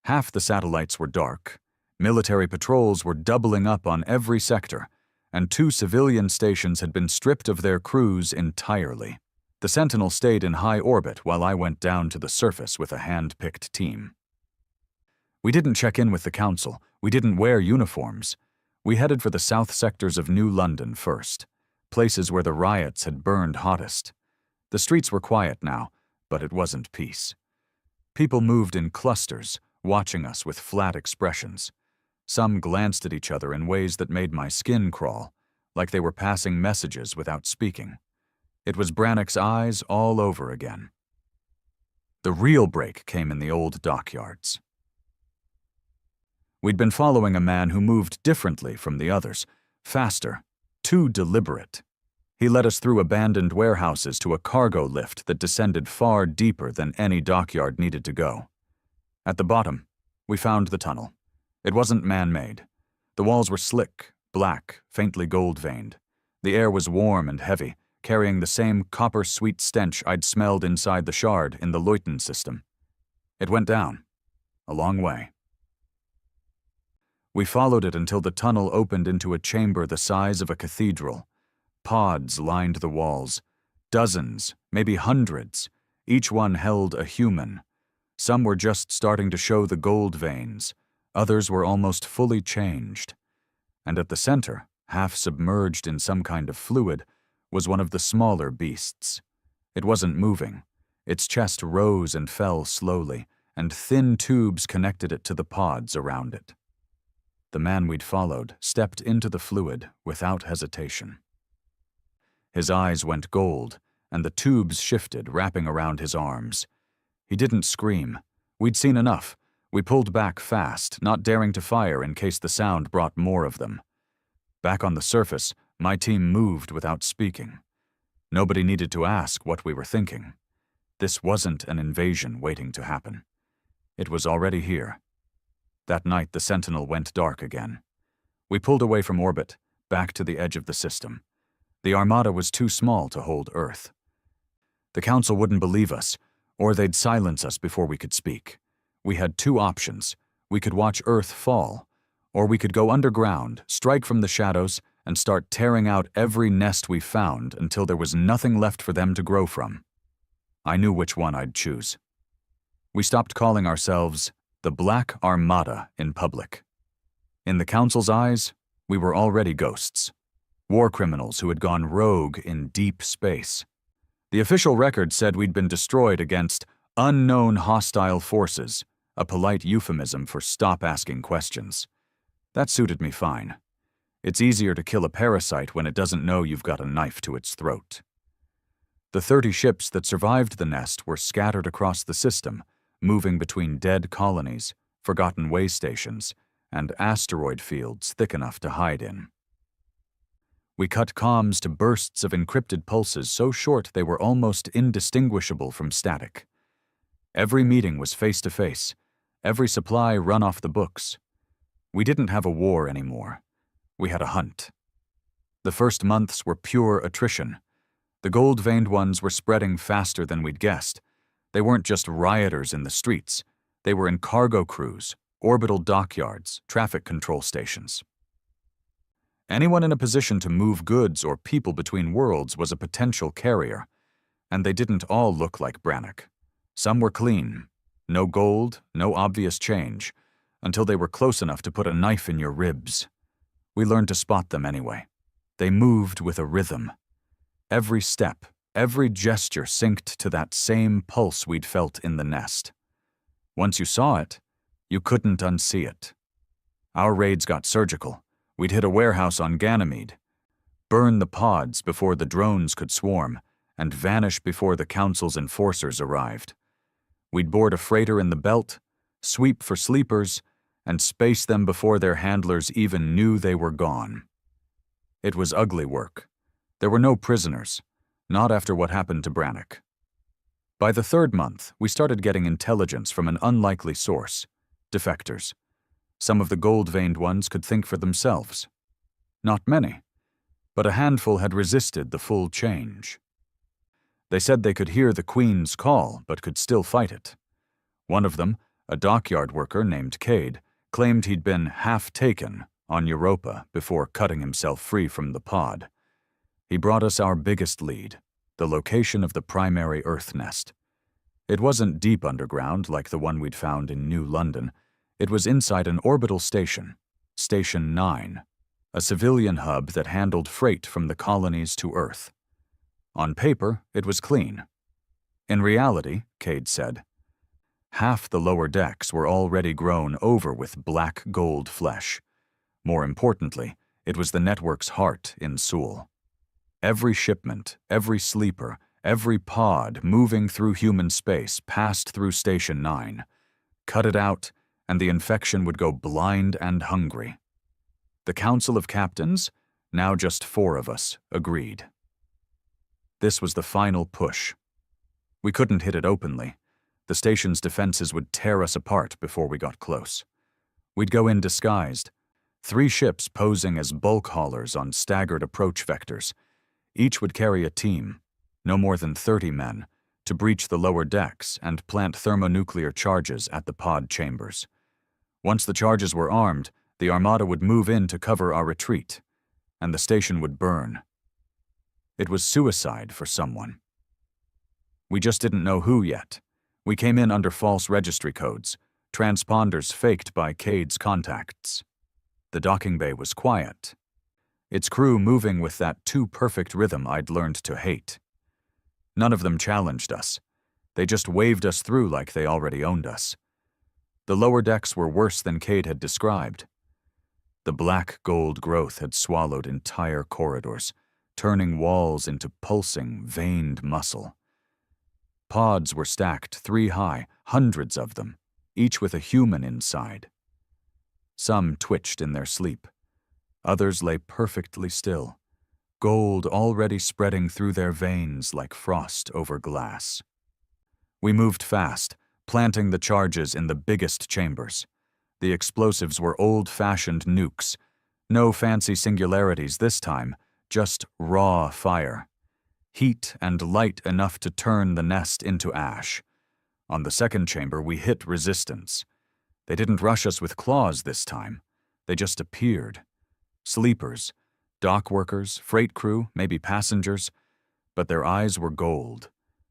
Half the satellites were dark, military patrols were doubling up on every sector, and 2 civilian stations had been stripped of their crews entirely. The Sentinel stayed in high orbit while I went down to the surface with a hand-picked team. We didn't check in with the Council. We didn't wear uniforms. We headed for the south sectors of New London first, places where the riots had burned hottest. The streets were quiet now, but it wasn't peace. People moved in clusters, watching us with flat expressions. Some glanced at each other in ways that made my skin crawl, like they were passing messages without speaking. It was Brannock's eyes all over again. The real break came in the old dockyards. We'd been following a man who moved differently from the others, faster, too deliberate. He led us through abandoned warehouses to a cargo lift that descended far deeper than any dockyard needed to go. At the bottom, we found the tunnel. It wasn't man-made. The walls were slick, black, faintly gold-veined. The air was warm and heavy, carrying the same copper-sweet stench I'd smelled inside the shard in the Leuten system. It went down, a long way. We followed it until the tunnel opened into a chamber the size of a cathedral. Pods lined the walls. Dozens, maybe hundreds. Each one held a human. Some were just starting to show the gold veins. Others were almost fully changed. And at the center, half submerged in some kind of fluid, was one of the smaller beasts. It wasn't moving. Its chest rose and fell slowly, and thin tubes connected it to the pods around it. The man we'd followed stepped into the fluid without hesitation. His eyes went gold, and the tubes shifted, wrapping around his arms. He didn't scream. We'd seen enough. We pulled back fast, not daring to fire in case the sound brought more of them. Back on the surface, my team moved without speaking. Nobody needed to ask what we were thinking. This wasn't an invasion waiting to happen. It was already here. That night, the Sentinel went dark again. We pulled away from orbit, back to the edge of the system. The Armada was too small to hold Earth. The Council wouldn't believe us, or they'd silence us before we could speak. We had two options. We could watch Earth fall, or we could go underground, strike from the shadows, and start tearing out every nest we found until there was nothing left for them to grow from. I knew which one I'd choose. We stopped calling ourselves the Black Armada in public. In the Council's eyes, we were already ghosts. War criminals who had gone rogue in deep space. The official record said we'd been destroyed against unknown hostile forces, a polite euphemism for stop asking questions. That suited me fine. It's easier to kill a parasite when it doesn't know you've got a knife to its throat. The 30 ships that survived the nest were scattered across the system, moving between dead colonies, forgotten way stations, and asteroid fields thick enough to hide in. We cut comms to bursts of encrypted pulses so short they were almost indistinguishable from static. Every meeting was face-to-face, every supply run off the books. We didn't have a war anymore. We had a hunt. The first months were pure attrition. The gold-veined ones were spreading faster than we'd guessed. They weren't just rioters in the streets. They were in cargo crews, orbital dockyards, traffic control stations. Anyone in a position to move goods or people between worlds was a potential carrier, and they didn't all look like Brannock. Some were clean, no gold, no obvious change, until they were close enough to put a knife in your ribs. We learned to spot them anyway. They moved with a rhythm. Every step, every gesture synced to that same pulse we'd felt in the nest. Once you saw it, you couldn't unsee it. Our raids got surgical. We'd hit a warehouse on Ganymede, burn the pods before the drones could swarm, and vanish before the Council's enforcers arrived. We'd board a freighter in the belt, sweep for sleepers, and space them before their handlers even knew they were gone. It was ugly work. There were no prisoners, not after what happened to Brannock. By the third month, we started getting intelligence from an unlikely source, defectors. Some of the gold-veined ones could think for themselves. Not many, but a handful had resisted the full change. They said they could hear the Queen's call, but could still fight it. One of them, a dockyard worker named Cade, claimed he'd been half-taken on Europa before cutting himself free from the pod. He brought us our biggest lead, the location of the primary Earth nest. It wasn't deep underground like the one we'd found in New London. It was inside an orbital station, Station 9. a civilian hub that handled freight from the colonies to Earth. On paper, it was clean. In reality, Cade said, half the lower decks were already grown over with black gold flesh. More importantly, it was the network's heart in Sewell. Every shipment, every sleeper, every pod moving through human space passed through Station 9. Cut it out, and the infection would go blind and hungry. The Council of Captains, now just 4 of us, agreed. This was the final push. We couldn't hit it openly. The station's defenses would tear us apart before we got close. We'd go in disguised, 3 ships posing as bulk haulers on staggered approach vectors. Each would carry a team, no more than 30 men, to breach the lower decks and plant thermonuclear charges at the pod chambers. Once the charges were armed, the Armada would move in to cover our retreat, and the station would burn. It was suicide for someone. We just didn't know who yet. We came in under false registry codes, transponders faked by Cade's contacts. The docking bay was quiet, its crew moving with that too-perfect rhythm I'd learned to hate. None of them challenged us. They just waved us through like they already owned us. The lower decks were worse than Cade had described. The black gold growth had swallowed entire corridors, turning walls into pulsing, veined muscle. Pods were stacked 3 high, hundreds of them, each with a human inside. Some twitched in their sleep. Others lay perfectly still, gold already spreading through their veins like frost over glass. We moved fast, planting the charges in the biggest chambers. The explosives were old-fashioned nukes. No fancy singularities this time, just raw fire. Heat and light enough to turn the nest into ash. On the second chamber, we hit resistance. They didn't rush us with claws this time. They just appeared. Sleepers, dock workers, freight crew, maybe passengers, but their eyes were gold,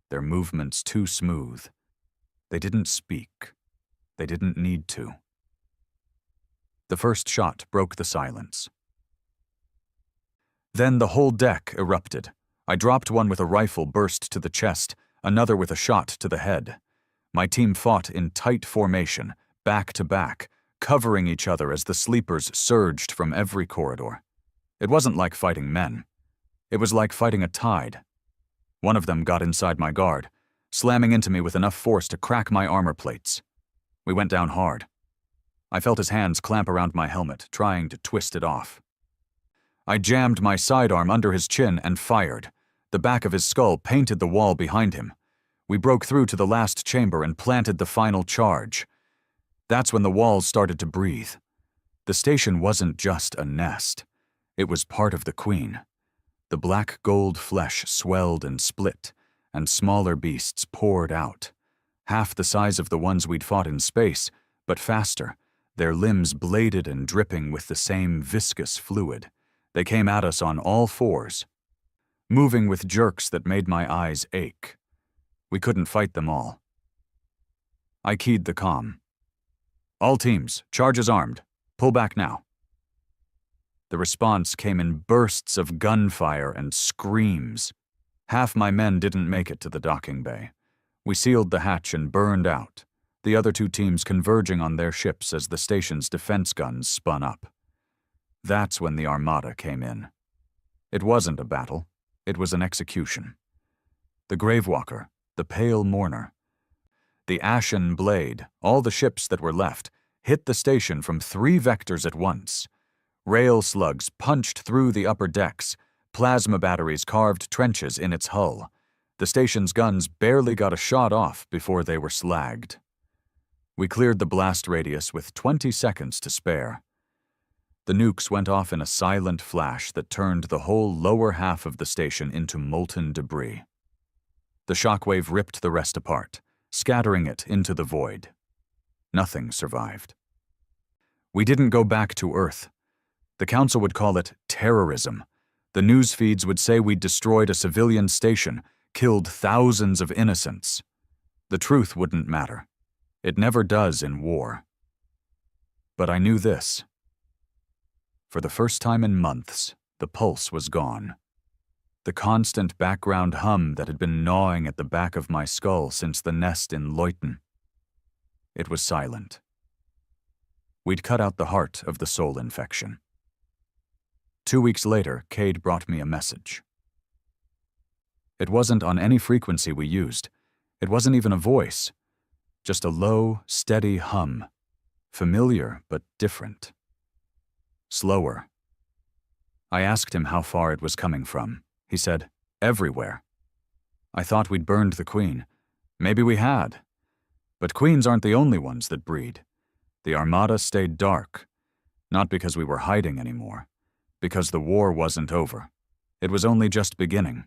their movements too smooth. They didn't speak. They didn't need to. The first shot broke the silence. Then the whole deck erupted. I dropped one with a rifle burst to the chest, another with a shot to the head. My team fought in tight formation, back to back, covering each other as the sleepers surged from every corridor. It wasn't like fighting men. It was like fighting a tide. One of them got inside my guard, slamming into me with enough force to crack my armor plates. We went down hard. I felt his hands clamp around my helmet, trying to twist it off. I jammed my sidearm under his chin and fired. The back of his skull painted the wall behind him. We broke through to the last chamber and planted the final charge. That's when the walls started to breathe. The station wasn't just a nest. It was part of the Queen. The black gold flesh swelled and split, and smaller beasts poured out. Half the size of the ones we'd fought in space, but faster, their limbs bladed and dripping with the same viscous fluid. They came at us on all 4s, moving with jerks that made my eyes ache. We couldn't fight them all. I keyed the comm. All teams, charges armed. Pull back now. The response came in bursts of gunfire and screams. Half my men didn't make it to the docking bay. We sealed the hatch and burned out, the other 2 teams converging on their ships as the station's defense guns spun up. That's when the Armada came in. It wasn't a battle. It was an execution. The Gravewalker, the Pale Mourner, the Ashen Blade, all the ships that were left, hit the station from 3 vectors at once. Rail slugs punched through the upper decks. Plasma batteries carved trenches in its hull. The station's guns barely got a shot off before they were slagged. We cleared the blast radius with 20 seconds to spare. The nukes went off in a silent flash that turned the whole lower half of the station into molten debris. The shockwave ripped the rest apart, scattering it into the void. Nothing survived. We didn't go back to Earth. The Council would call it terrorism. The news feeds would say we'd destroyed a civilian station, killed thousands of innocents. The truth wouldn't matter. It never does in war. But I knew this. For the first time in months, the pulse was gone. The constant background hum that had been gnawing at the back of my skull since the nest in Leuten. It was silent. We'd cut out the heart of the soul infection. 2 weeks later, Cade brought me a message. It wasn't on any frequency we used. It wasn't even a voice. Just a low, steady hum. Familiar, but different. Slower. I asked him how far it was coming from. He said, everywhere. I thought we'd burned the queen. Maybe we had. But queens aren't the only ones that breed. The Armada stayed dark. Not because we were hiding anymore. Because the war wasn't over. It was only just beginning.